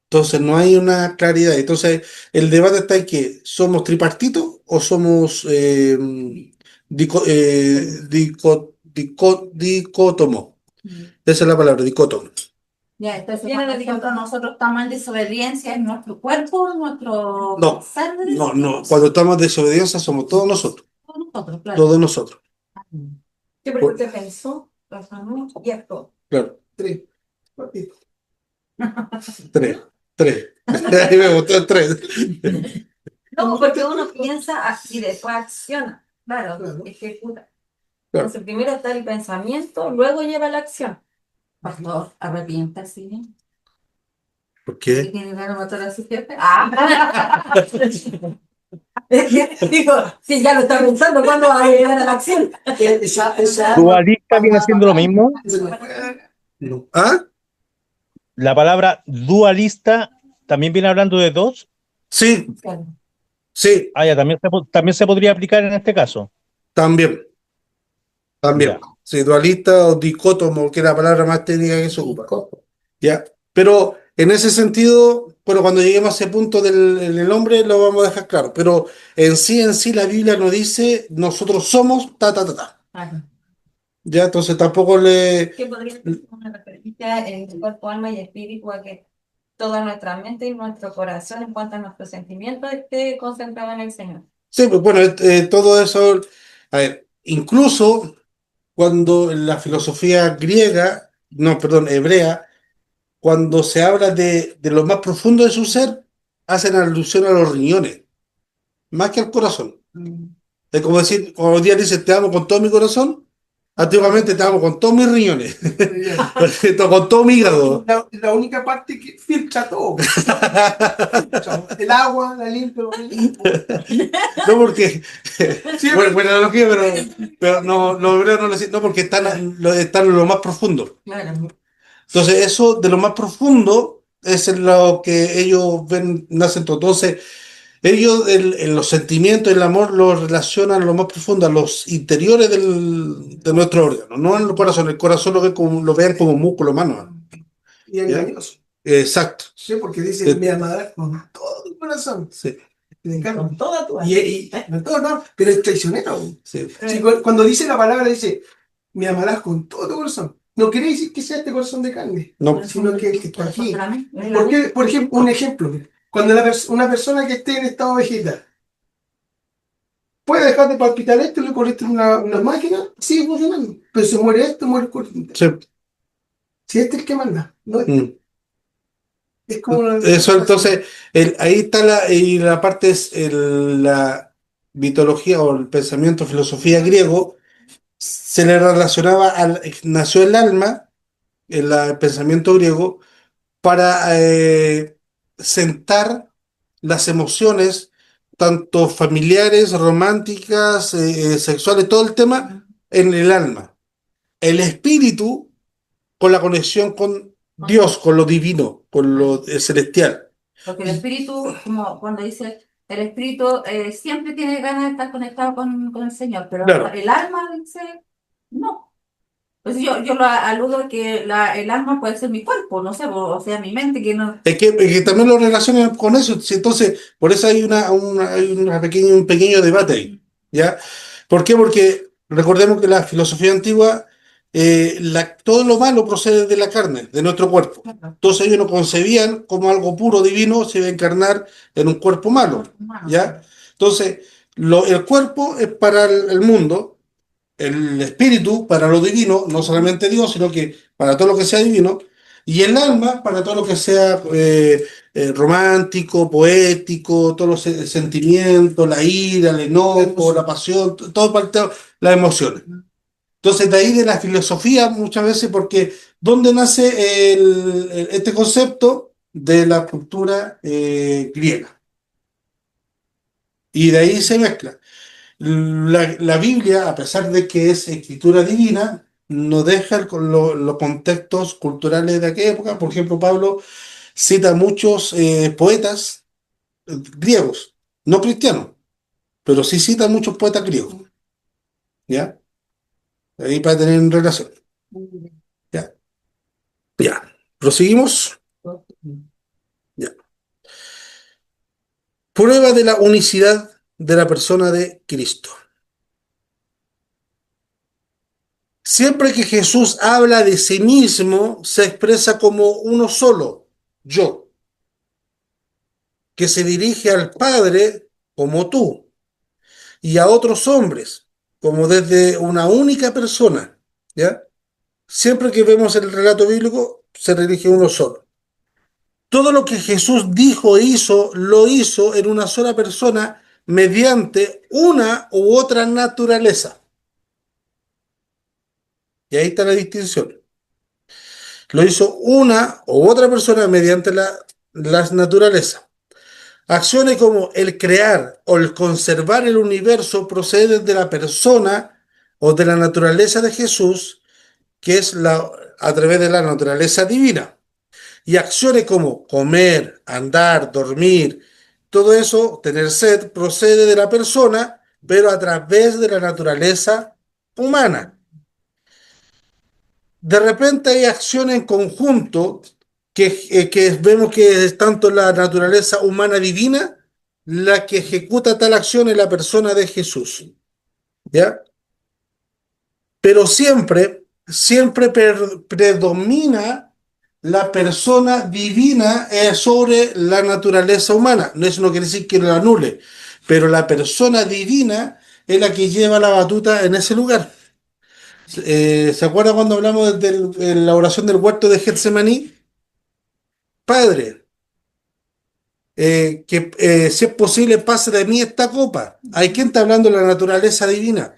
Entonces no hay una claridad. Entonces el debate está en que somos tripartitos o somos dicótomo. Esa es la palabra, dicótomo. Ya, entonces, Viene por la ejemplo, nosotros estamos en desobediencia en nuestro cuerpo, en nuestro No, ser, no. Cuando estamos en desobediencia somos todos nosotros. nosotros, claro. Todos nosotros. Sí, porque usted pensó, razonó y actuó. Claro. Tres. Tres. Ahí me gustó el tres. No, porque uno piensa y después acciona. Claro, ejecuta. Claro. Entonces primero está el pensamiento, luego lleva la acción. Pastor, arrepiéntase. ¿Por ¿Que qué? tiene ganas de matar a su jefe? Digo, si ya lo está pensando, ¿cuándo va a llegar a la acción? Dualista viene siendo lo mismo. No. ¿Ah? La palabra dualista también viene hablando de dos. Sí, sí, Ah, ya, también se podría aplicar en este caso. también. Ya. Sí, dualista o dicótomo, que es la palabra más técnica que se ocupa. ¿Ya? Pero en ese sentido, bueno, cuando lleguemos a ese punto del hombre lo vamos a dejar claro. Pero en sí la Biblia nos dice, nosotros somos ta. Ya, entonces tampoco ¿Qué podría ser una referencia en el cuerpo, alma y espíritu a que toda nuestra mente y nuestro corazón en cuanto a nuestros sentimientos esté concentrado en el Señor? Sí, pues bueno, todo eso A ver, incluso cuando en la filosofía griega, no, perdón, hebrea, cuando se habla de lo más profundo de su ser, hacen alusión a los riñones, más que al corazón. Es como decir, cuando hoy día dices te amo con todo mi corazón, antiguamente te amo con todos mis riñones, con todo mi hígado. La única parte que filtra todo. El agua, la limpia. No porque, Sí, buena analogía, pero no, los hebreos no lo dicen, no porque están en lo más profundo. claro. Entonces, eso de lo más profundo es en lo que ellos ven, nacen todo. Entonces, ellos en los sentimientos, el amor, lo relacionan a lo más profundo, a los interiores de nuestro órgano, no en el corazón. El corazón lo vean como un músculo humano. Y engañoso. Exacto. Sí, porque dice, Eh, me amarás con todo tu corazón. Sí, Te encargo. Con toda tu alma. No, todo, no, pero es traicionero. sí. Sí, cuando dice la palabra, dice, me amarás con todo tu corazón. No quiere decir que sea este corazón de carne, No, sino que el que está aquí. Solamente. Porque, por ejemplo, un ejemplo, cuando una persona que esté en estado vegetal puede dejar de palpitar esto y le conectan una máquina, sigue funcionando. Pero se muere esto, muere el corriente. sí. Si este es el que manda, no Mm. es como Eso entonces, ahí está y la parte es la mitología o el pensamiento, filosofía griego, se le relacionaba nació el alma, el pensamiento griego, para sentar las emociones, tanto familiares, románticas, sexuales, todo el tema en el alma. El espíritu con la conexión con Dios, con lo divino, con lo celestial. Porque el espíritu, como cuando dice, el espíritu siempre tiene ganas de estar conectado con el Señor, pero Claro. el alma dice, no. Pues yo lo aludo a que el alma puede ser mi cuerpo, no sé, o sea, mi mente, que no. Es que también lo relacionan con eso, sí, entonces, por eso hay un pequeño debate ahí, ¿ya? ¿Por qué? Porque recordemos que la filosofía antigua, todo lo malo procede de la carne, de nuestro cuerpo. Entonces ellos no concebían como algo puro, divino, se iba a encarnar en un cuerpo malo, ¿ya? Entonces, el cuerpo es para el mundo, el espíritu para lo divino, no solamente Dios, sino que para todo lo que sea divino, y el alma para todo lo que sea romántico, poético, todos los sentimientos, la ira, el enojo, la pasión, todo parte las emociones. Entonces, de ahí de la filosofía muchas veces, porque ¿dónde nace este concepto? De la cultura griega. Y de ahí se mezcla. La Biblia, a pesar de que es escritura divina, no deja los contextos culturales de aquella época. Por ejemplo, Pablo cita muchos poetas griegos, no cristianos, pero sí cita muchos poetas griegos. ¿Ya? Ahí para tener en relación. ¿Ya? Ya. Proseguimos. Ya. Prueba de la unicidad de la persona de Cristo. Siempre que Jesús habla de sí mismo, se expresa como uno solo, yo, que se dirige al Padre como tú y a otros hombres como desde una única persona, ¿ya? Siempre que vemos el relato bíblico, se dirige a uno solo. Todo lo que Jesús dijo e hizo, lo hizo en una sola persona mediante una u otra naturaleza. Y ahí está la distinción. Lo hizo una u otra persona mediante las naturalezas. Acciones como el crear o el conservar el universo proceden de la persona o de la naturaleza de Jesús, que es a través de la naturaleza divina. Y acciones como comer, andar, dormir, todo eso, tener sed, procede de la persona, pero a través de la naturaleza humana. De repente hay acciones en conjunto que vemos que es tanto la naturaleza humana divina la que ejecuta tal acción en la persona de Jesús, ¿ya? Pero siempre predomina la persona divina sobre la naturaleza humana. Eso no quiere decir que lo anule, pero la persona divina es la que lleva la batuta en ese lugar. ¿Se acuerda cuando hablamos de la oración del huerto de Getsemaní? Padre, si es posible pase de mí esta copa. Hay quien está hablando de la naturaleza divina,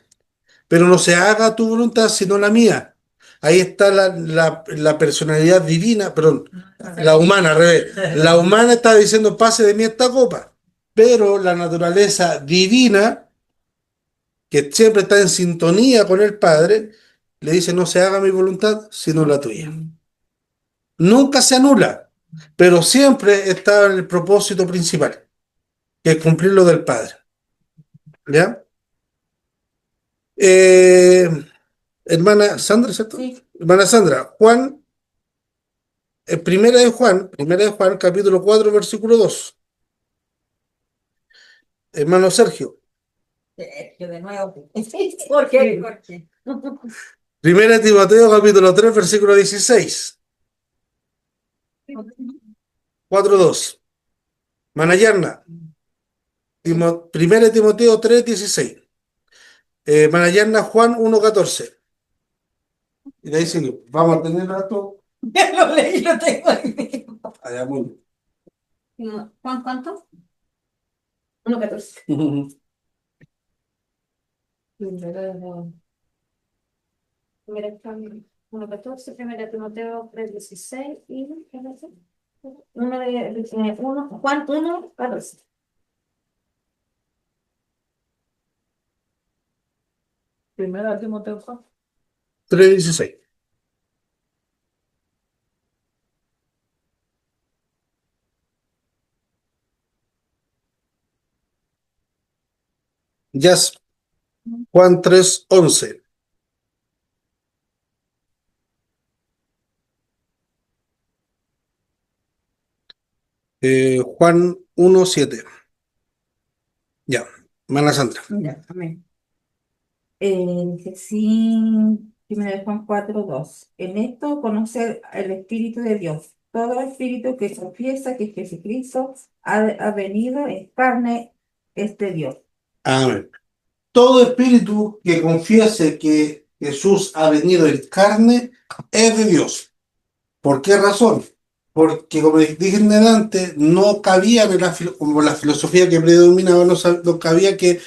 pero no se haga tu voluntad sino la mía. Ahí está la personalidad divina, perdón, la humana, al revés. La humana está diciendo pase de mí esta copa, pero la naturaleza divina, que siempre está en sintonía con el Padre, le dice no se haga mi voluntad sino la tuya. Nunca se anula, pero siempre está en el propósito principal, que es cumplir lo del Padre. ¿Ya? Eh, hermana Sandra, ¿cierto? Sí. Hermana Sandra, Primera de Juan, capítulo 4, versículo 2. Hermano Sergio, Yo de nuevo. Jorge. Primera de Timoteo, capítulo 3, versículo 16. 4:2. Manayarna, Primera de Timoteo 3, 16. Manayarna, Juan 1:14. Y de ahí sigue. Vamos a tener rato. Ya lo leí, lo tengo ahí. Allá, muy ¿Juan cuánto? 1:14. bien. Primera Juan 1:14, Primera Timoteo 3:16 y ¿qué más? Juan 1:14. Primera Timoteo Juan. 3:16. Jazz, Juan 3:11. Juan 1:7. Ya, Mana Sandra. Ya, amén. Sí, primera de Juan 4:2. En esto conocer el Espíritu de Dios. Todo espíritu que confiesa que Jesucristo ha venido en carne es de Dios. Amén. Todo espíritu que confiese que Jesús ha venido en carne es de Dios. ¿Por qué razón? Porque, como dije antes, no cabía como la filosofía que predominaba, no cabía que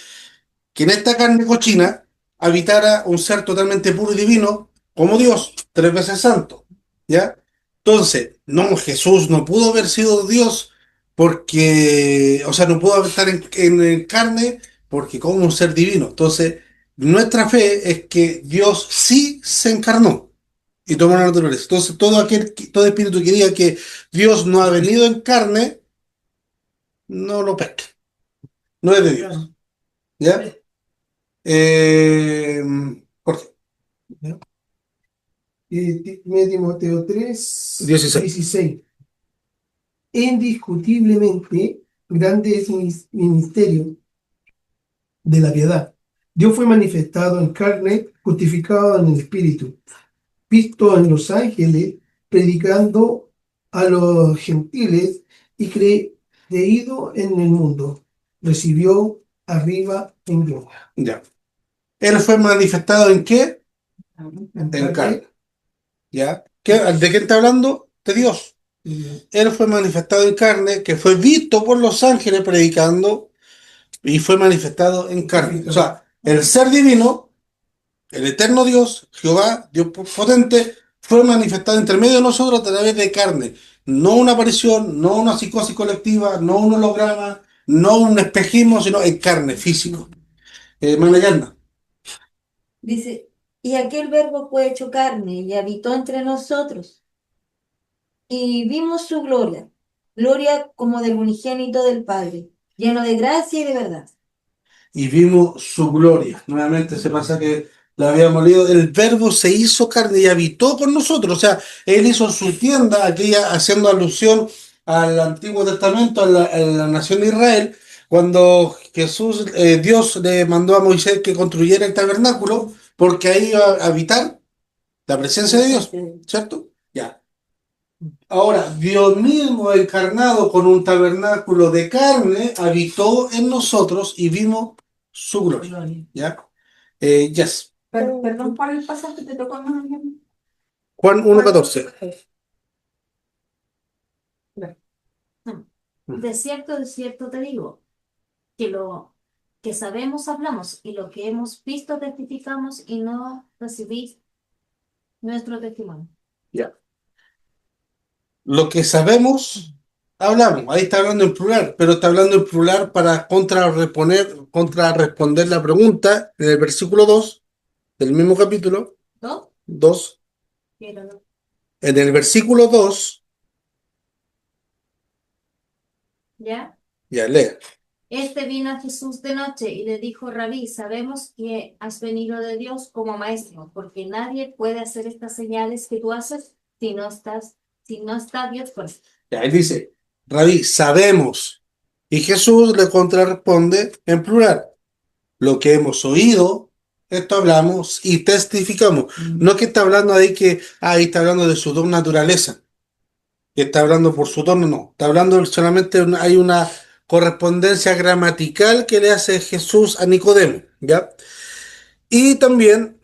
en esta carne cochina habitara un ser totalmente puro y divino, como Dios, 3 veces santo. ¿Ya? Entonces, no, Jesús no pudo haber sido Dios porque, o sea, no pudo estar en carne porque como un ser divino. Entonces, nuestra fe es que Dios sí se encarnó y tomó la naturaleza. Entonces, todo espíritu que diga que Dios no ha venido en carne, no lo pesca. No es de Dios. ¿Ya? Jorge, Primera Timoteo 3, 16. 16. Indiscutiblemente grande es el ministerio de la piedad. Dios fue manifestado en carne, justificado en el Espíritu, visto en los ángeles, predicando a los gentiles y creído en el mundo. Recibió arriba en gloria. Ya. Él fue manifestado ¿en qué? En carne. carne. ¿Ya? ¿De qué está hablando? De Dios. Él fue manifestado en carne, que fue visto por los ángeles predicando y fue manifestado en carne. O sea, el ser divino, el eterno Dios, Jehová, Dios potente, fue manifestado entre medio de nosotros a través de carne. No una aparición, no una psicosis colectiva, no un holograma, no un espejismo, sino en carne, físico. Manayarna. Dice, y aquel verbo fue hecho carne y habitó entre nosotros. Y vimos su gloria, gloria como del unigénito del Padre, lleno de gracia y de verdad. Y vimos su gloria. Nuevamente se pasa que la habíamos leído. El verbo se hizo carne y habitó con nosotros. O sea, él hizo su tienda, aquella haciendo alusión al Antiguo Testamento, a la nación de Israel, cuando Dios le mandó a Moisés que construyera el tabernáculo, porque ahí iba a habitar la presencia de Dios, ¿cierto? Ya. Ahora, Dios mismo encarnado con un tabernáculo de carne habitó en nosotros y vimos su gloria. ¿Ya? Yes. Perdón, ¿cuál es el pasaje que te tocó más? Juan 1:14. De cierto te digo, que lo que sabemos hablamos y lo que hemos visto testificamos y no recibís nuestro testimonio. Ya. Lo que sabemos, hablamos. Ahí está hablando en plural, pero está hablando en plural para contrarresponder la pregunta en el versículo 2 del mismo capítulo ¿No? 2. Pero no. En el versículo 2, ¿Ya? ya lea. Este vino a Jesús de noche y le dijo, Rabí, sabemos que has venido de Dios como maestro, porque nadie puede hacer estas señales que tú haces si no está Dios con él. Ya, él dice, Rabí, sabemos. Y Jesús le contrarresponde en plural. Lo que hemos oído, esto hablamos y testificamos. No es que está hablando ahí que ahí está hablando de su don naturaleza, que está hablando por su tono, no. Está hablando solamente, hay una correspondencia gramatical que le hace Jesús a Nicodemo, ¿ya? Y también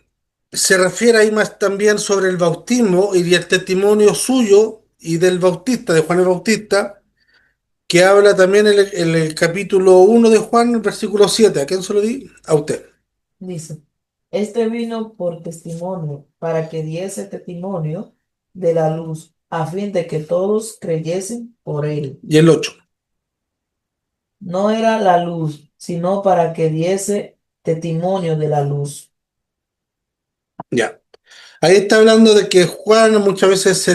se refiere ahí más también sobre el bautismo y el testimonio suyo y del Bautista, de Juan el Bautista, que habla también en el capítulo 1 de Juan, versículo 7. ¿A quién se lo di? A usted. Dice, este vino por testimonio, para que diese testimonio de la luz, a fin de que todos creyesen por él. Y el 8. No era la luz, sino para que diese testimonio de la luz. Ya. Ahí está hablando de que Juan muchas veces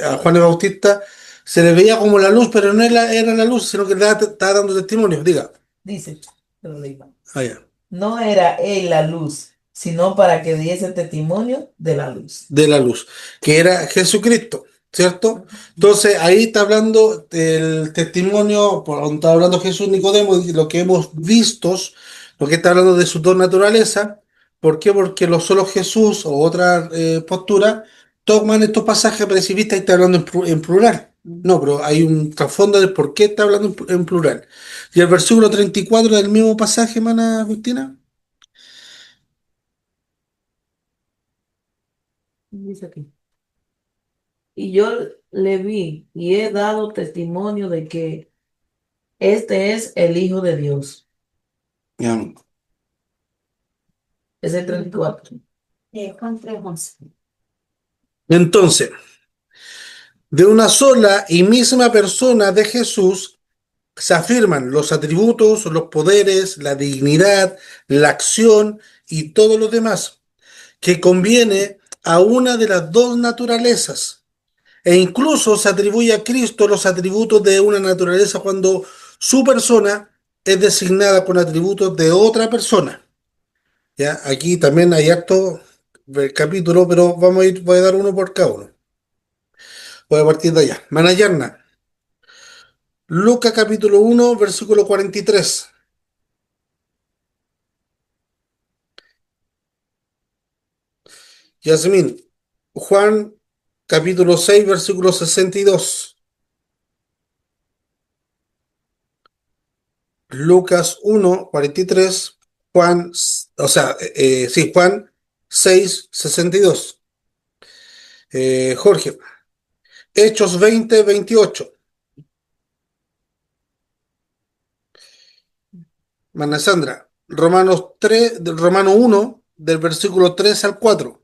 a Juan el Bautista se le veía como la luz, pero no era la luz, sino que estaba dando testimonio. Diga. Dice, te lo leí mal. Ah, ya. No era él la luz, sino para que diese testimonio de la luz. De la luz, que era Jesucristo, ¿cierto? Entonces ahí está hablando del testimonio, por donde está hablando Jesús Nicodemo, y lo que hemos visto, lo que está hablando de su dos naturaleza. ¿Por qué? Porque solo Jesús o otra postura toman estos pasajes precipistas y está hablando en plural. No, pero hay un trasfondo de por qué está hablando en plural. Y el versículo 34 del mismo pasaje, hermana Agustina. Dice aquí. Y yo le vi y he dado testimonio de que este es el Hijo de Dios. Ya. Es el 34. Juan 3:11. Entonces, de una sola y misma persona de Jesús se afirman los atributos, los poderes, la dignidad, la acción y todo lo demás, que conviene a una de las dos naturalezas. E incluso se atribuye a Cristo los atributos de una naturaleza cuando su persona es designada con atributos de otra persona. ¿Ya? Aquí también hay harto capítulo, pero voy a dar uno por cada uno. Voy a partir de allá. Manayarna. Lucas capítulo 1, versículo 43. Yasmín, Juan capítulo 6, versículo 62. Lucas 1, 43. Juan, sí, Juan 6, 62. Jorge, Hechos 20, 28. Mana Sandra, Romano 1, del versículo 3 al 4.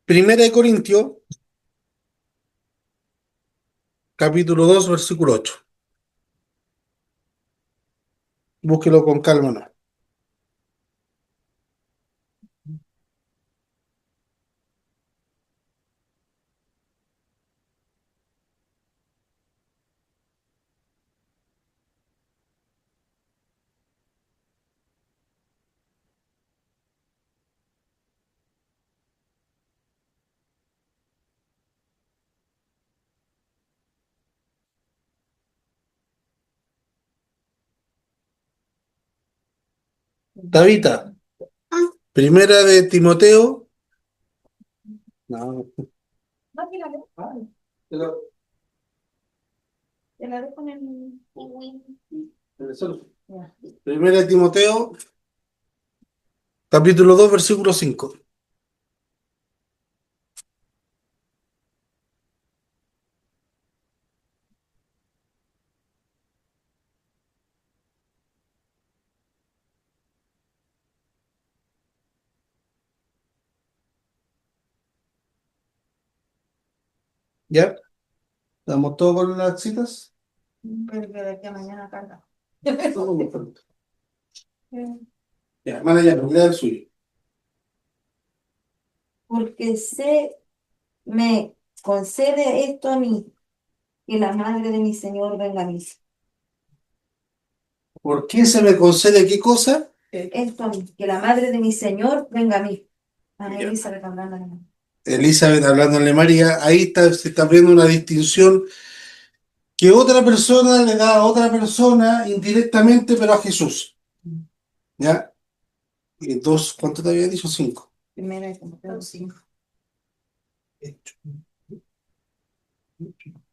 Primera de Corintios, capítulo 2, versículo 8. Búsquelo con calma, ¿no? Tabita, primera de Timoteo. No, No, que la pero te la dejo en el... Primera de Timoteo, capítulo 2, versículo 5. ¿Ya? ¿Estamos todos con las citas? Pero que de aquí a mañana carga. Ya, hermana, ya, lea el suyo. Porque me concede esto a mí, que la madre de mi Señor venga a mí. ¿Por qué se me concede qué cosa? Esto a mí, que la madre de mi Señor venga a mí. Ana Elizabeth hablando de mí. Elizabeth hablándole a María, ahí está, se está abriendo una distinción que otra persona le da a otra persona indirectamente, pero a Jesús. ¿Ya? Y dos, ¿cuánto te había dicho? 5. Primera de Timoteo 5.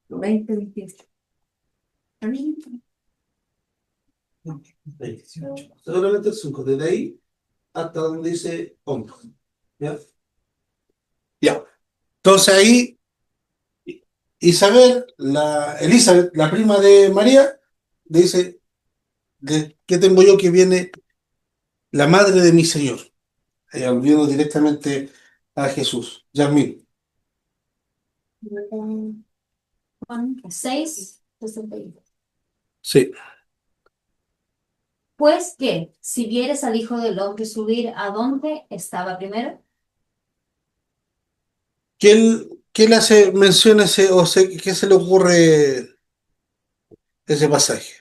20, 28. Solamente el 5, desde ahí hasta donde dice hombre. ¿Ya? Ya. Entonces ahí, Elizabeth, la prima de María, le dice, ¿de qué tengo yo que viene la madre de mi Señor? Volviendo directamente a Jesús. Yasmín. Juan 6, 61. Sí. Pues que, si vieres al Hijo del Hombre subir a donde estaba primero, ¿Qué le hace mención qué se le ocurre ese pasaje?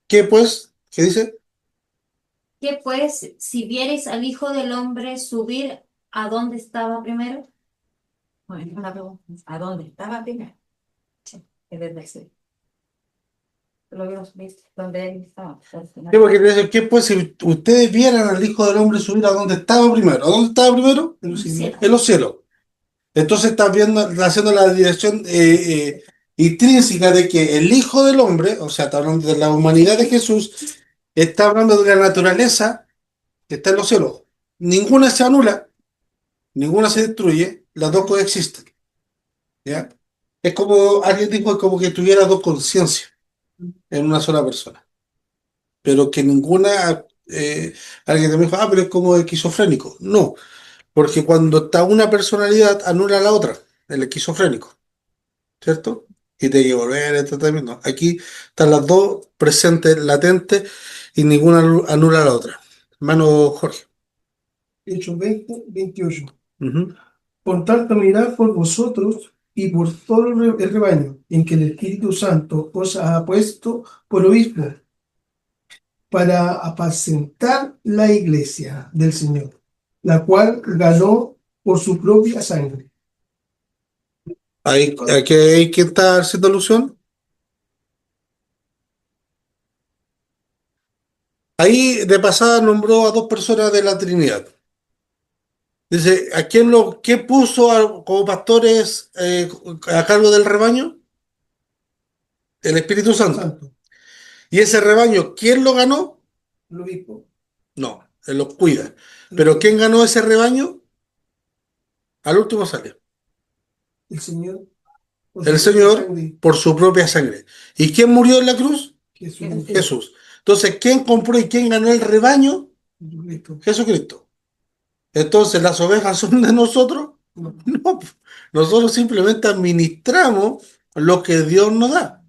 ¿Qué pues? ¿Qué dice? que pues, si vieres al Hijo del Hombre subir a donde estaba primero, bueno, una pregunta, ¿a dónde estaba primero? Sí, es desde ese. Lo vimos, ¿viste? Donde él estaba. ¿Qué, porque le dice, ¿qué pues si ustedes vieran al Hijo del Hombre subir a donde estaba primero? ¿A dónde estaba primero? En los cielos. En los cielos. Entonces está haciendo la dirección intrínseca de que el Hijo del Hombre, o sea, está hablando de la humanidad de Jesús, está hablando de la naturaleza que está en los cielos. Ninguna se anula, ninguna se destruye, las dos coexisten. ¿Ya? Es como, alguien dijo, es como que tuviera dos conciencias en una sola persona. Pero que ninguna, alguien también dijo, pero es como esquizofrénico. No, porque cuando está una personalidad, anula a la otra, el esquizofrénico, ¿cierto? Y te hay que volver a este término. Aquí están las dos presentes, latentes, y ninguna anula a la otra. Hermano Jorge. Hechos 20, 28. Ujú. Por tanto, mirad por vosotros y por todo el rebaño en que el Espíritu Santo os ha puesto por obispo para apacentar la iglesia del Señor, la cual ganó por su propia sangre. ¿A qué hay que estar haciendo alusión? Ahí de pasada nombró a dos personas de la Trinidad. Dice, ¿qué puso como pastores a cargo del rebaño? El Espíritu Santo. Santo, ¿Y ese rebaño, quién lo ganó? el obispo. No, él los cuida. Pero ¿quién ganó ese rebaño? Al último sale. El Señor. por El su propia Señor sangre, por su propia sangre. ¿Y quién murió en la cruz? Jesús, Jesús. Entonces, ¿quién compró y quién ganó el rebaño? Jesucristo. Jesucristo. Entonces, ¿las ovejas son de nosotros? No. No, nosotros simplemente administramos lo que Dios nos da.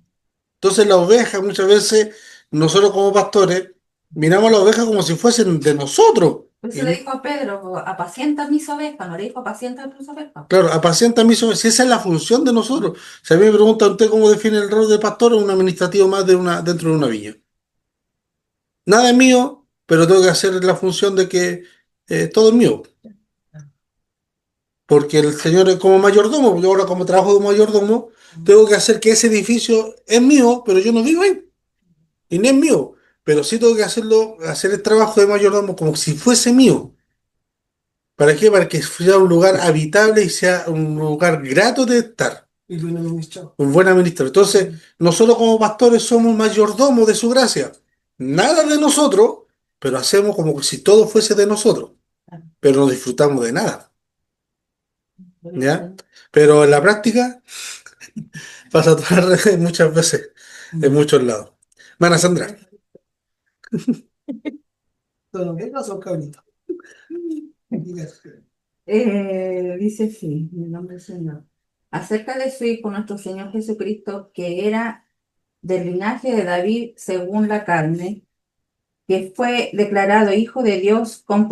Entonces, la oveja muchas veces, nosotros como pastores, miramos a la oveja como si fuesen de nosotros. Por Y eso le dijo a Pedro, apacienta mis ovejas, no le dijo apacienta tus ovejas. claro, apacienta mis ovejas, si esa es la función de nosotros. Si a mí me pregunta usted cómo define el rol de pastor, es un administrativo más dentro de una viña. Nada es mío, pero tengo que hacer la función de que todo es mío. Porque el Señor es como mayordomo, yo ahora como trabajo de mayordomo, tengo que hacer que ese edificio es mío, pero yo no vivo ahí. Y no es mío. Pero sí tengo que hacer el trabajo de mayordomo como si fuese mío. ¿Para qué? Para que sea un lugar habitable y sea un lugar grato de estar. Y bien administrado. Un buen administrador. Entonces, nosotros como pastores somos mayordomos de su gracia. nada de nosotros, pero hacemos como si todo fuese de nosotros, pero no disfrutamos de nada, ¿ya? Pero en la práctica pasa todo al revés muchas veces, en muchos lados. Mana Sandra. ¿Qué pasó, cabrito? Dice sí, en el nombre del Señor. Acerca de su Hijo, nuestro Señor Jesucristo, que era del linaje de David según la carne, que fue declarado Hijo de Dios con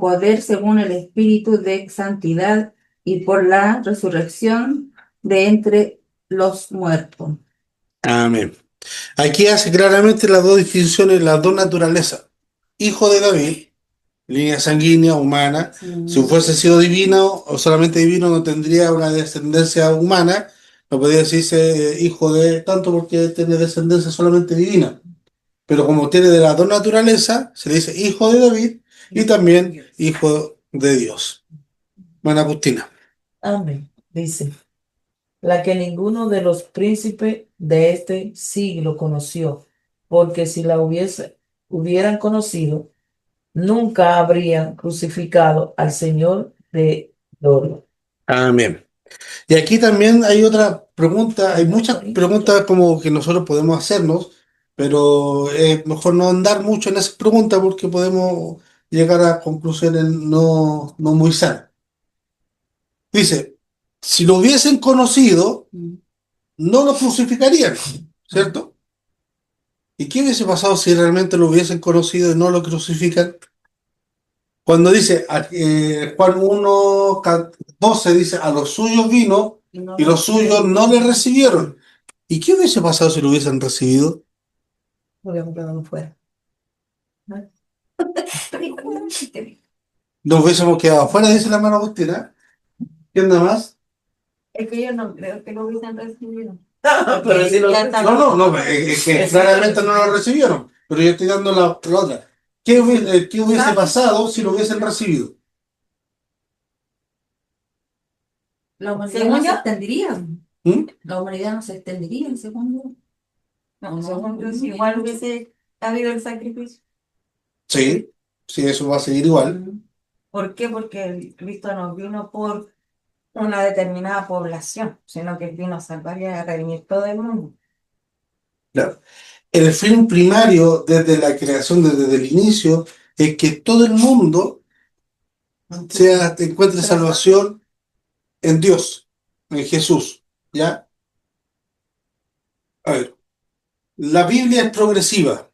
poder según el Espíritu de santidad y por la resurrección de entre los muertos. Amén. Aquí hace claramente las dos distinciones, las dos naturalezas. Hijo de David, línea sanguínea, humana. Si fuese sido divino o solamente divino, no tendría una descendencia humana. No podría decirse hijo de tanto porque tiene descendencia solamente divina. Pero como tiene de las dos naturalezas, se le dice hijo de David y también hijo de Dios. Buena Agustina. Amén. Dice, la que ninguno de los príncipes de este siglo conoció, porque si la hubieran conocido, nunca habrían crucificado al Señor de gloria. Amén. Y aquí también hay otra pregunta, hay muchas preguntas como que nosotros podemos hacernos, pero es mejor no andar mucho en esas preguntas porque podemos llegar a conclusiones no muy sanas. Dice, si lo hubiesen conocido, no lo crucificarían, ¿cierto? ¿Y qué hubiese pasado si realmente lo hubiesen conocido y no lo crucifican? Cuando dice, Juan 1:12 dice, a los suyos vino y los suyos no le recibieron. ¿Y qué hubiese pasado si lo hubiesen recibido? Hubiéramos quedado fuera. Nos hubiésemos quedado afuera, dice la hermana Agustina. ¿Quién nada más? Es que yo no creo que lo hubiesen recibido. Pero si lo No, es que claramente no lo recibieron, pero yo estoy dando la otra. ¿Qué hubiese pasado si lo hubiesen recibido? La humanidad Según no se yo, extendería. ¿Mm? La humanidad no se extendería, según yo. No, según yo, si igual hubiese habido el sacrificio. Sí, sí, eso va a seguir igual. ¿Por qué? Porque Cristo no vino por una determinada población, sino que vino a salvar y a redimir todo el mundo. Claro. El fin primario desde la creación, desde el inicio, es que todo el mundo encuentre salvación en Dios, en Jesús. ¿Ya? A ver, la Biblia es progresiva.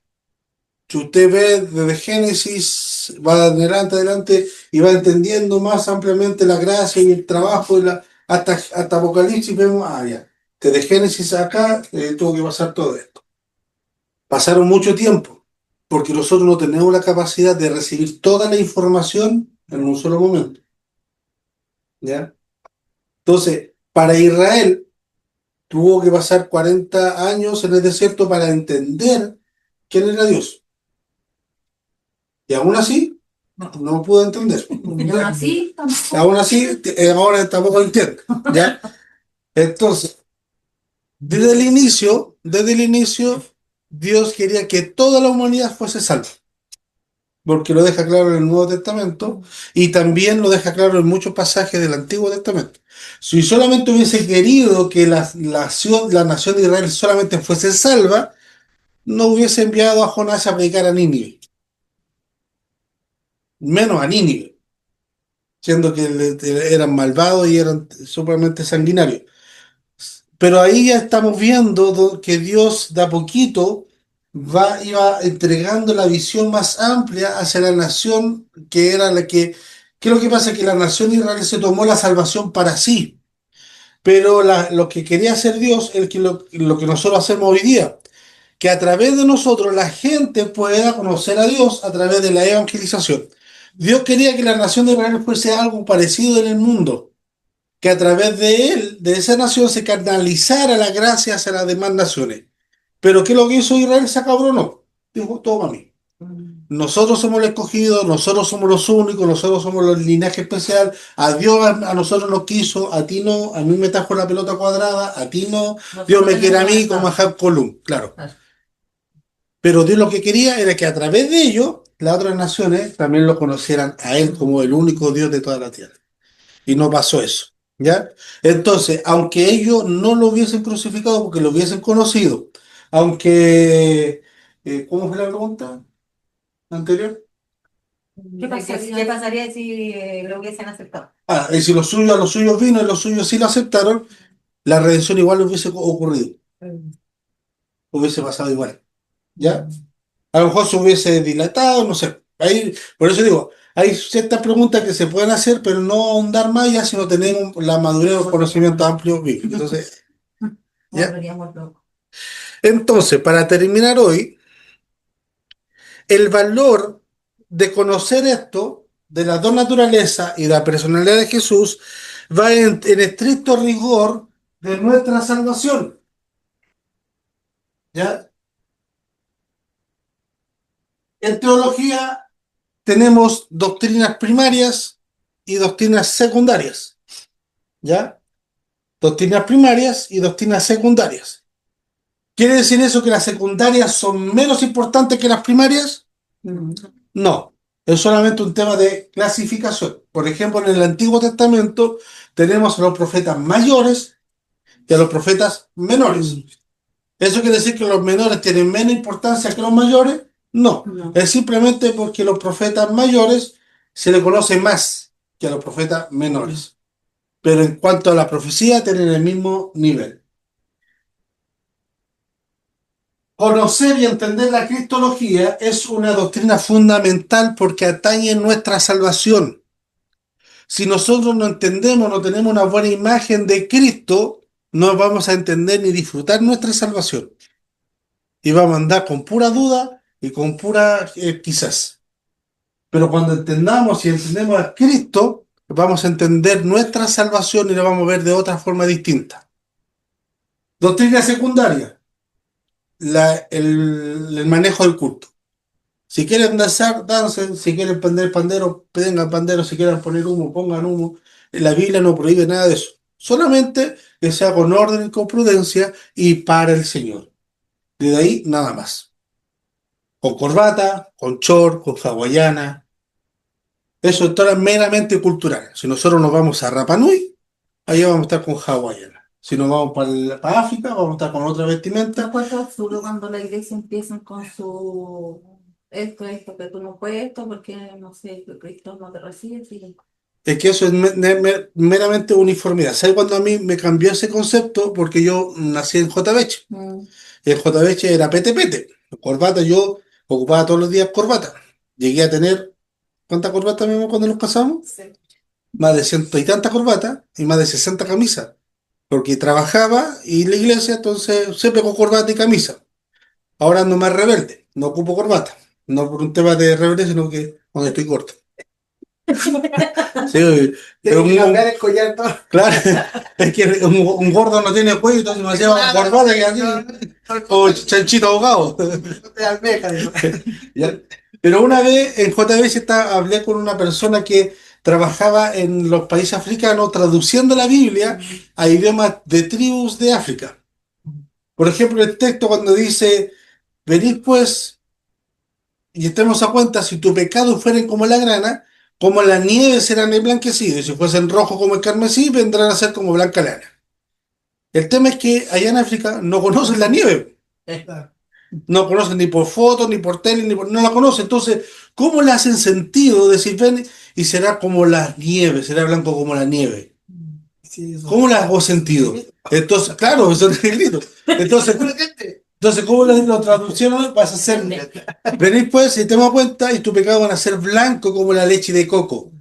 Si usted ve desde Génesis, va adelante y va entendiendo más ampliamente la gracia y el trabajo hasta Apocalipsis vemos, ya, desde Génesis acá tuvo que pasar todo esto. Pasaron mucho tiempo, porque nosotros no tenemos la capacidad de recibir toda la información en un solo momento. ¿Ya? Entonces, para Israel tuvo que pasar 40 años en el desierto para entender quién era Dios. Y aún así, no pudo entender. Aún así, ahora tampoco entiende. ¿Ya? Entonces, desde el inicio, Dios quería que toda la humanidad fuese salva. Porque lo deja claro en el Nuevo Testamento y también lo deja claro en muchos pasajes del Antiguo Testamento. Si solamente hubiese querido que la nación de Israel solamente fuese salva, no hubiese enviado a Jonás a predicar a Nínive. Menos a Nínive, siendo que eran malvados y eran sumamente sanguinarios. Pero ahí ya estamos viendo que Dios de a poquito iba entregando la visión más amplia hacia la nación que era la que... ¿Qué es lo que pasa? Que la nación de Israel se tomó la salvación para sí, pero lo que quería hacer Dios es lo que nosotros hacemos hoy día, que a través de nosotros la gente pueda conocer a Dios a través de la evangelización. Dios quería que la nación de Israel fuese algo parecido en el mundo, que a través de él, de esa nación, se canalizara la gracia hacia las demás naciones. Pero ¿qué es lo que hizo Israel? Se acabronó. Dijo, todo para mí. Nosotros somos los escogidos, nosotros somos los únicos, nosotros somos el linaje especial. A Dios a nosotros nos quiso, a ti no, a mí me trajo la pelota cuadrada, a ti no. Dios me quiere a mí como a Jacob Colum, claro. Pero Dios lo que quería era que a través de ellos las otras naciones también lo conocieran a Él como el único Dios de toda la tierra. Y no pasó eso, ¿ya? Entonces, aunque ellos no lo hubiesen crucificado porque lo hubiesen conocido, aunque, ¿cómo fue la pregunta anterior? ¿Qué pasaría si lo hubiesen aceptado? Ah, y si los suyos a los suyos vino y los suyos sí lo aceptaron, la redención igual hubiese ocurrido, hubiese pasado igual, ¿ya? A lo mejor se hubiese dilatado, no sé. Ahí, por eso digo, hay ciertas preguntas que se pueden hacer, pero no ahondar más ya si no tenemos la madurez o conocimiento amplio bíblico. Entonces, ¿ya? Volveríamos locos. Entonces, para terminar hoy, el valor de conocer esto, de las dos naturalezas y la personalidad de Jesús, va en estricto rigor de nuestra salvación. ¿Ya? En teología tenemos doctrinas primarias y doctrinas secundarias. ¿Ya? Doctrinas primarias y doctrinas secundarias. ¿Quiere decir eso que las secundarias son menos importantes que las primarias? No, es solamente un tema de clasificación. Por ejemplo, en el Antiguo Testamento tenemos a los profetas mayores y a los profetas menores. ¿Eso quiere decir que los menores tienen menos importancia que los mayores? No, es simplemente porque los profetas mayores se les conoce más que a los profetas menores. Pero en cuanto a la profecía, tienen el mismo nivel. Conocer y entender la cristología es una doctrina fundamental porque atañe nuestra salvación. Si nosotros no entendemos, no tenemos una buena imagen de Cristo, no vamos a entender ni disfrutar nuestra salvación. Y vamos a andar con pura duda y con pura quizás. Pero cuando entendamos y entendemos a Cristo, vamos a entender nuestra salvación y la vamos a ver de otra forma distinta. Doctrina secundaria, el manejo del culto. Si quieren danzar, dancen. Si quieren prender pandero, tengan pandero. Si quieren poner humo, pongan humo. La Biblia no prohíbe nada de eso. Solamente que sea con orden y con prudencia y para el Señor. De ahí, nada más. Con corbata, con short, con hawaiana. Eso es todo meramente cultural. Si nosotros nos vamos a Rapa Nui, allá vamos a estar con hawaiana. Si nos vamos para África, vamos a estar con otra ¿Te vestimenta. acuerdas absurdo cuando la iglesia empiezan con su esto, que tú no puedes esto porque no sé, que Cristo no te recibe? Sí. Es que eso es meramente uniformidad. ¿Sabes cuándo a mí me cambió ese concepto? Porque yo nací en JBH. El JBH era pete. Corbata, yo ocupaba todos los días corbata. Llegué a tener, ¿cuántas corbatas mismo cuando nos casamos? Sí. Más de ciento y tantas corbatas y más de 60 camisas. Porque trabajaba y la iglesia, entonces siempre con corbata y camisa. Ahora ando más rebelde, no ocupo corbata. No por un tema de rebelde, sino que cuando estoy corto. Sí, pero Tienes que cambiar el collar todo. claro, es que un gordo no tiene cuello, entonces me lleva corbata que así, o chanchito ahogado. De almeja, digo. ¿Ya? Pero una vez en JBS hablé con una persona que trabajaba en los países africanos traduciendo la Biblia a idiomas de tribus de África. Por ejemplo, el texto cuando dice, venid pues y estemos a cuenta, si tu pecado fueren como la grana, como la nieve serán emblanquecidos, y si fuesen rojos como el carmesí, vendrán a ser como blanca lana. El tema es que allá en África no conocen la nieve. No conocen ni por fotos, ni por tele, no la conocen. Entonces, ¿cómo le hacen sentido decir, ven y será como la nieve, será blanco como la nieve? Sí, eso. ¿Cómo le hago sentido? Entonces, claro, eso es negrito. Entonces, ¿cómo lo traducieron? Vas a ser, venís pues y te das cuenta y tu pecado van a ser blanco como la leche de coco.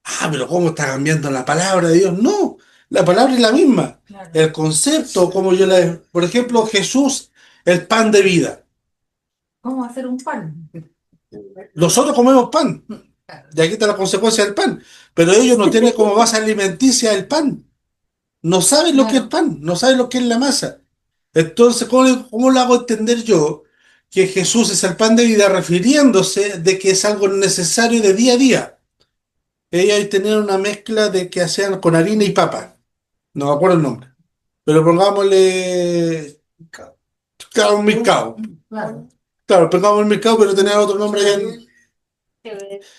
Ah, pero ¿cómo está cambiando la palabra de Dios? No, la palabra es la misma. Claro. El concepto, como yo la... Por ejemplo, Jesús, el pan de vida. ¿Cómo hacer un pan? Nosotros comemos pan. Y aquí está la consecuencia del pan. Pero ellos no tienen como base alimenticia el pan. No saben lo que es el pan, no saben lo que es la masa. Entonces, ¿cómo lo hago entender yo que Jesús es el pan de vida refiriéndose de que es algo necesario de día a día? Ellos tenían una mezcla de que hacían con harina y papa. No me acuerdo el nombre. Pero pongámosle Claro, un mercado. Claro. Claro, el pecado del mercado, pero tenía otro nombre allá en,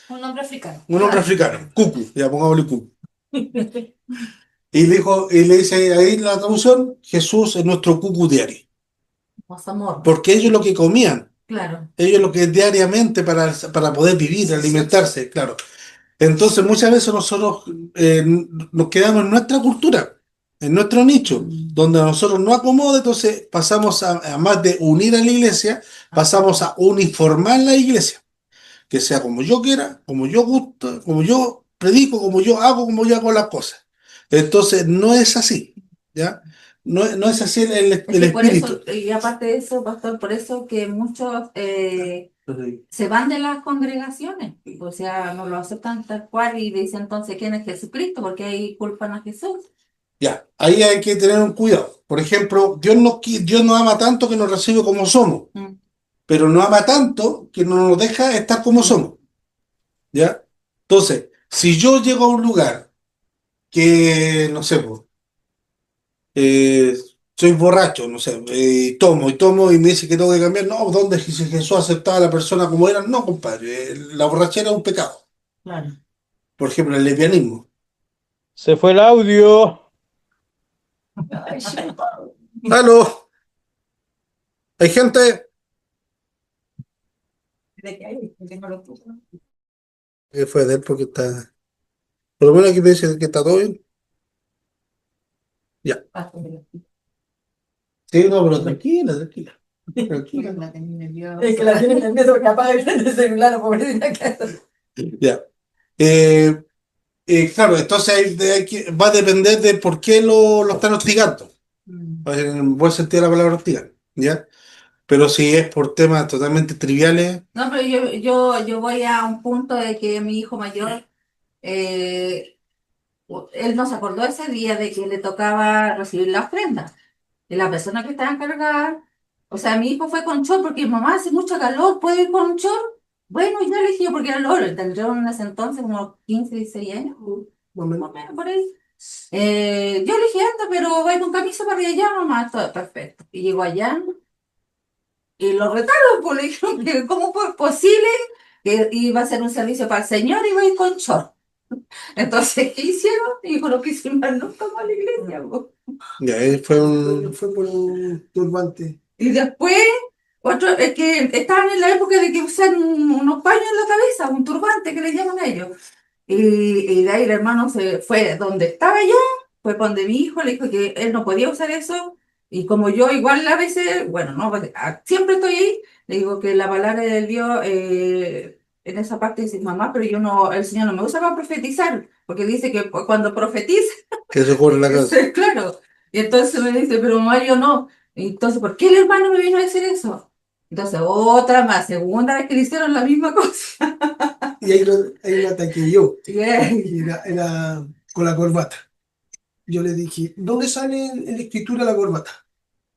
Un nombre africano. un nombre africano, Cucu, ya pongámosle Cucu. Y le dijo, y le dice ahí la traducción, Jesús es nuestro Cucu diario. Más amor. Porque ellos lo que comían, Claro. ellos lo que diariamente para poder vivir, alimentarse, claro. Entonces muchas veces nosotros nos quedamos en nuestra cultura, en nuestro nicho, donde a nosotros no acomoda, entonces pasamos a más de unir a la iglesia, pasamos a uniformar la iglesia, que sea como yo quiera, como yo gusto, como yo predico, como yo hago las cosas. Entonces no es así, ¿ya? No es así el Es que por espíritu. eso, y aparte de eso, pastor, por eso que muchos se van de las congregaciones, o sea, no lo aceptan tal cual y dicen entonces quién es Jesucristo, porque ahí culpan a Jesús. Ya, ahí hay que tener un cuidado. Por ejemplo, Dios nos ama tanto que nos recibe como somos, Mm. pero nos ama tanto que no nos deja estar como somos, ¿ya? Entonces, si yo llego a un lugar que, no sé, pues, eh, soy borracho, no sé, y tomo y me dice que tengo que cambiar, no, ¿dónde si Jesús aceptaba a la persona como era? No, compadre, la borrachera es un pecado. Claro. Por ejemplo, el lesbianismo. Se fue el audio. ¡Aló! ¿Hay gente? Fue de él porque está... Por lo menos aquí me dice que está todo bien. Ya. Sí, no, pero tranquila, tranquila. Tranquila. Es que la tienen nerviosa porque apaga el celular, pobrecita. Ya. Claro, entonces va a depender de por qué lo están hostigando. En buen sentido de la palabra hostigar, ¿ya? Pero si es por temas totalmente triviales, No, pero yo voy a un punto de que mi hijo mayor, eh, él no se acordó ese día de que le tocaba recibir la ofrenda. Y la persona que estaba encargada, o sea, mi hijo fue con short porque mamá hace mucho calor, ¿puede ir con short? Bueno, ya le dije yo porque era loro, tendría en ese entonces como 15, 16 años, más o menos por ahí. Yo le dije, anda, pero voy con camisa para allá, mamá, todo perfecto. Y llegó allá y lo retaron, pues le dijeron que cómo fue posible que iba a hacer un servicio para el Señor y iba a ir con short. Entonces, ¿qué hicieron? Dijo, no quiso ir más nunca más a la iglesia, pues. ya Fue por un turbante. Y después, otro, es que estaban en la época de que usan unos paños en la cabeza, un turbante que le llaman a ellos. Y de ahí el hermano se fue donde estaba yo, fue donde mi hijo, le dijo que él no podía usar eso. Y como yo igual a veces, bueno, no, siempre estoy ahí, le digo que la palabra de Dios en esa parte dice, mamá, pero yo no, el Señor no me usa para profetizar, porque dice que cuando profetiza, que se corre la casa. sí, claro. Y entonces me dice, pero Mario no. Y entonces, ¿por qué el hermano me vino a decir eso? Entonces, otra más, segunda vez que le hicieron la misma cosa. Y ahí lo ataqué yo. Yeah. Y era con la corbata. Yo le dije, ¿dónde sale en la escritura la corbata?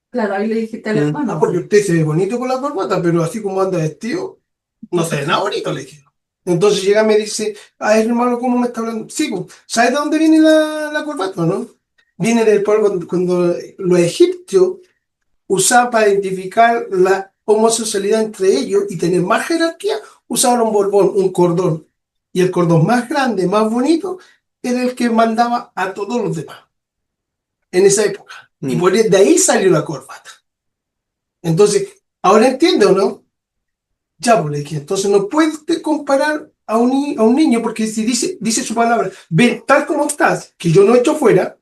Claro, ahí le dijiste al Mm. hermano. Ah, porque usted se ve bonito con la corbata, pero así como anda vestido, no se ve nada bonito, le dije. Entonces llega y me dice, hermano, ¿cómo me está hablando? Sí, pues, ¿sabes de dónde viene la corbata, no? Viene del pueblo cuando los egipcios usaban para identificar la homosexualidad entre ellos y tener más jerarquía, usaban un borbón, un cordón. Y el cordón más grande, más bonito, era el que mandaba a todos los demás en esa época. Y por de ahí salió la corbata. Entonces, ¿ahora entiende o no? Ya, pues le dije, entonces no puedes comparar a un niño porque si dice su palabra, ven tal como estás, que yo no he hecho fuera,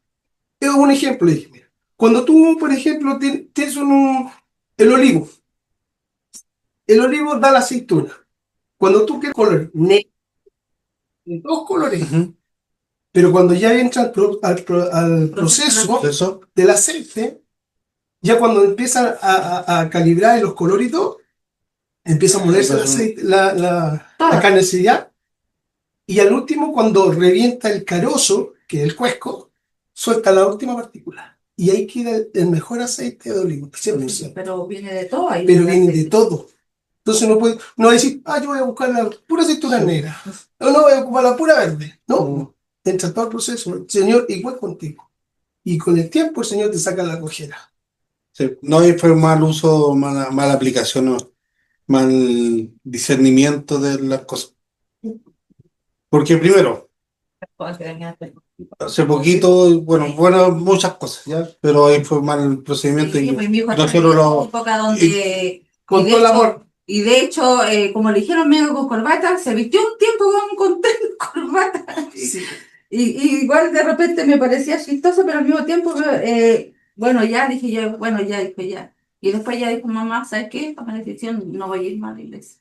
es un ejemplo, le dije, mira, cuando tú, por ejemplo, tienes el olivo da la aceituna. Cuando tú quieres color negro, de dos colores, pero cuando ya entra al proceso Eso, del aceite, ya cuando empiezan a calibrar los colores y todo, empieza a molerse el aceite, la carnecilla, y al último, cuando revienta el carozo, que es el cuesco, suelta la última partícula. Y ahí queda el mejor aceite de olivo, 100%. Pero viene de todo ahí. Pero viene de todo. Entonces no va a decir, yo voy a buscar la pura aceituna negra. No voy a ocupar la pura verde. No, entra todo el proceso. El Señor igual contigo. Y con el tiempo el Señor te saca la cojera. Sí, no, y fue mal uso, mala aplicación, no, mal discernimiento de las cosas. Porque primero, hace poquito, bueno, muchas cosas, ¿ya? Pero ahí fue mal el procedimiento Sí, y pues mi hijo está nosotros en una lo... época donde, con de todo el hecho, amor. como le dijeron medio con corbata, se vistió un tiempo con corbata. Y igual de repente me parecía chistoso, pero al mismo tiempo, bueno, ya dije yo, bueno, ya dije ya. Y después ya dijo mamá, ¿sabes qué? Toma la decisión, no voy a ir más a la iglesia.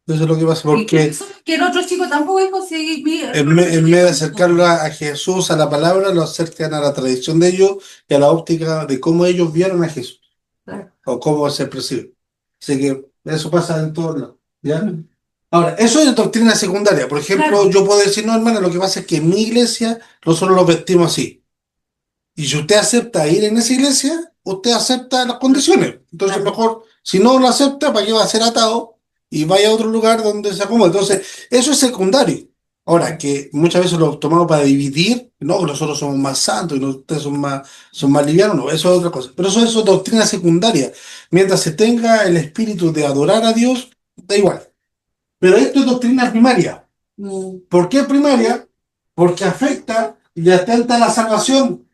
Eso es lo que pasa, Y que, porque que el otro chico tampoco dijo, sí, en vez de acercarlo a Jesús, a la palabra, lo acercan a la tradición de ellos y a la óptica de cómo ellos vieron a Jesús, Claro. o cómo se percibe. Así que eso pasa en todos lados, ¿ya? Ahora, eso es doctrina secundaria. Por ejemplo, Claro. yo puedo decir, no, hermana, lo que pasa es que en mi iglesia nosotros los vestimos así. Y si usted acepta ir en esa iglesia, usted acepta las condiciones. Entonces, Claro. mejor, si no lo acepta, ¿para qué va a ser atado? Y vaya a otro lugar donde se acomode. Entonces, eso es secundario. Ahora, que muchas veces lo tomamos para dividir, no, que nosotros somos más santos y ustedes son más livianos, no, eso es otra cosa. Pero eso es doctrina secundaria. Mientras se tenga el espíritu de adorar a Dios, da igual. Pero esto es doctrina primaria. ¿Por qué primaria? Porque afecta y atenta a la salvación.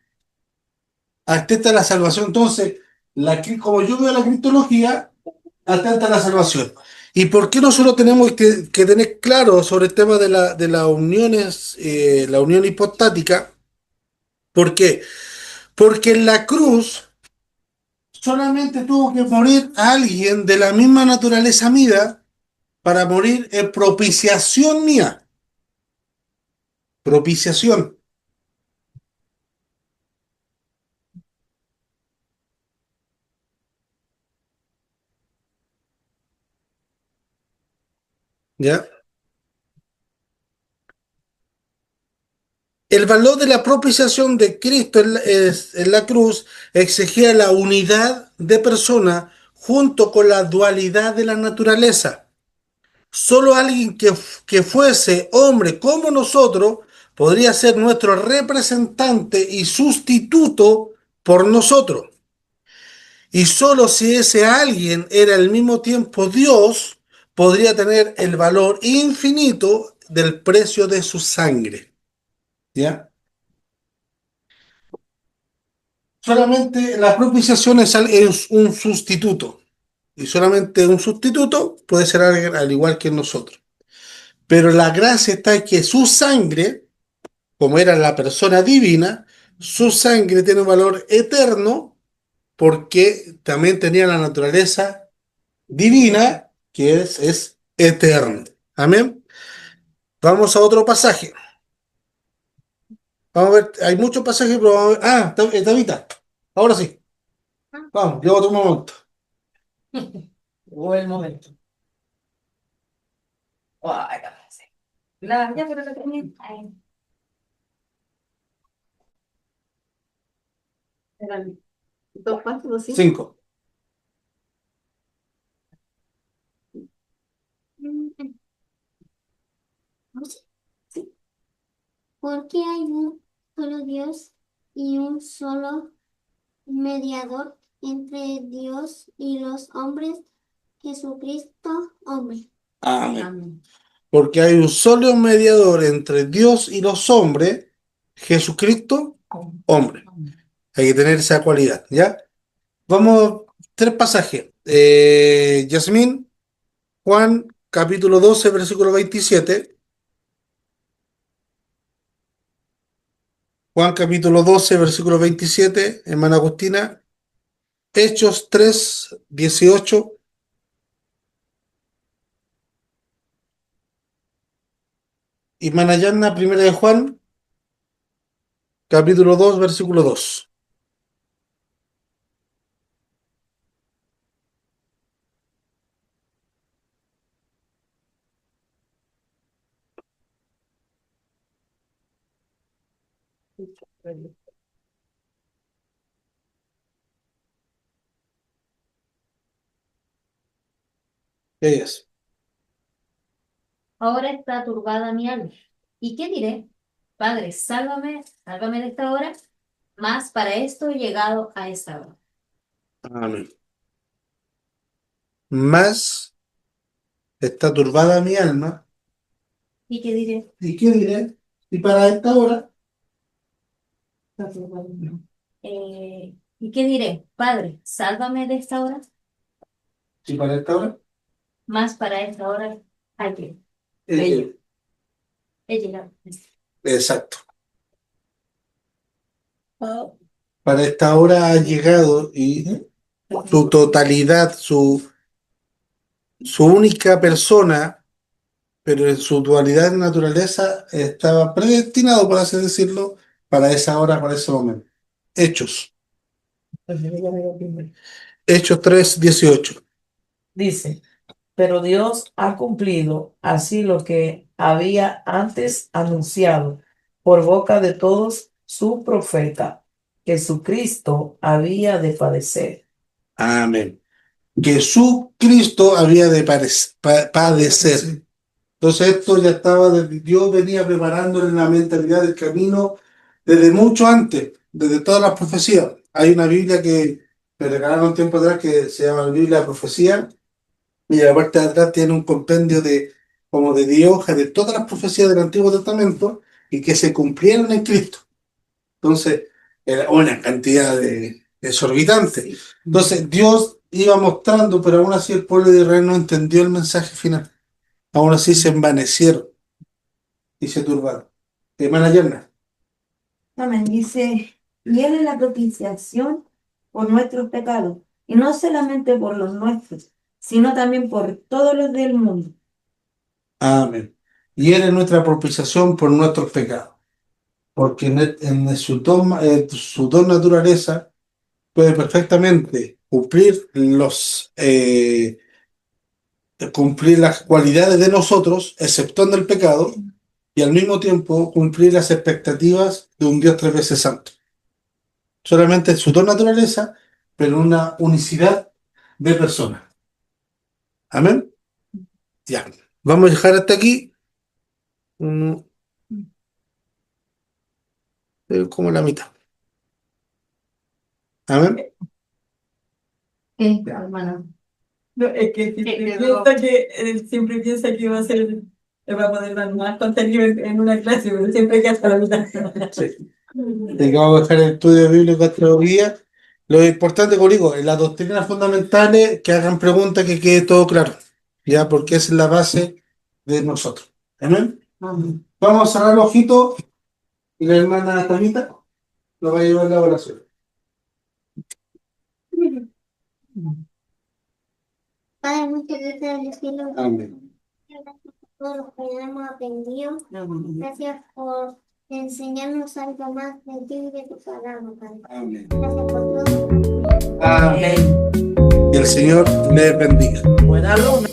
Atenta a la salvación. Entonces, como yo veo la cristología, atenta a la salvación. ¿Y por qué nosotros tenemos que tener claro sobre el tema de las uniones, la unión hipostática? ¿Por qué? Porque en la cruz solamente tuvo que morir a alguien de la misma naturaleza mía para morir en propiciación mía. Propiciación. ¿Ya? El valor de la propiciación de Cristo en la cruz exigía la unidad de persona junto con la dualidad de la naturaleza. Solo alguien que fuese hombre como nosotros podría ser nuestro representante y sustituto por nosotros. Y solo si ese alguien era al mismo tiempo Dios, podría tener el valor infinito del precio de su sangre. ¿Ya? Solamente la propiciación es un sustituto. Y solamente un sustituto puede ser alguien al igual que nosotros. Pero la gracia está en que su sangre, como era la persona divina, su sangre tiene un valor eterno porque también tenía la naturaleza divina que es eterno. Amén. Vamos a otro pasaje. Vamos a ver, hay muchos pasajes, pero vamos a ver. Ah, Tabita. Ahora sí. Vamos, lleva otro momento. Llegó el momento. Ay, Ya, pero lo tenía. Ahí. Eran dos pasos, ¿sí? 5. Sí. Porque hay un solo Dios y un solo mediador entre Dios y los hombres, Jesucristo, hombre. Amén. Porque hay un solo mediador entre Dios y los hombres, Jesucristo, hombre. Hay que tener esa cualidad, ¿ya? Vamos, 3 pasajes. Yasmín, Juan, capítulo 12, versículo 27. Juan, capítulo 12, versículo 27. Hermana Agustina. Hechos 3, 18. Y Manayana, primera de Juan, capítulo 2, versículo 2. Ellas. Ahora está turbada mi alma. ¿Y qué diré? Padre, sálvame, sálvame de esta hora, mas para esto he llegado a esta hora. Amén. Más está turbada mi alma. ¿Y qué diré? ¿Y qué diré? Y para esta hora, ¿Y qué diré? Padre, sálvame de esta hora. y para esta hora, Más para esta hora hay que eh, he llegado. exacto. Para esta hora ha llegado y su totalidad, su única persona, pero en su dualidad de naturaleza estaba predestinado, por así decirlo, para esa hora, para ese momento. Hechos. Hechos 3:18. Dice, pero Dios ha cumplido así lo que había antes anunciado por boca de todos su profeta, que Jesucristo había de padecer. Amén. Que su Cristo había de padecer. Entonces esto ya estaba, Dios venía preparando en la mentalidad del camino desde mucho antes, desde todas las profecías. Hay una Biblia que me regalaron tiempo atrás que se llama Biblia de Profecía, y en la parte de atrás tiene un compendio de como de 10 hojas de todas las profecías del Antiguo Testamento y que se cumplieron en Cristo. Entonces, era una cantidad de exorbitante. Entonces, Dios iba mostrando, pero aún así el pueblo de Israel no entendió el mensaje final. Aún así se envanecieron y se turbaron. Hermana Yerna. Amén. Dice, y Él es la propiciación por nuestros pecados, y no solamente por los nuestros, sino también por todos los del mundo. Amén. Y Él es nuestra propiciación por nuestros pecados. Porque en su dos naturaleza puede perfectamente cumplir las cualidades de nosotros, exceptuando el pecado, y al mismo tiempo cumplir las expectativas de un Dios 3 veces santo. Solamente su dos naturaleza, pero una unicidad de personas. Amén. Ya. Vamos a dejar hasta aquí. Como la mitad. Amén. Hermano. No, es que él siempre piensa que va a ser, va a poder dar más contenido en una clase, pero siempre queda hasta la mitad. Sí. Así que vamos a dejar el estudio bíblico hasta los días. Lo importante, como digo, en las doctrinas fundamentales, que hagan preguntas, que quede todo claro. Ya, porque esa es la base de nosotros. Amén. Vamos a cerrar los ojitos y la hermana Tamita nos va a llevar la oración. Padre, muchas gracias en el cielo. Amén. Gracias por todo lo que hemos aprendido. Gracias por enseñarnos algo más de ti y de tu palabra, Padre. Amén. Gracias por todo. Amén. Y el Señor les bendiga. Buena luna.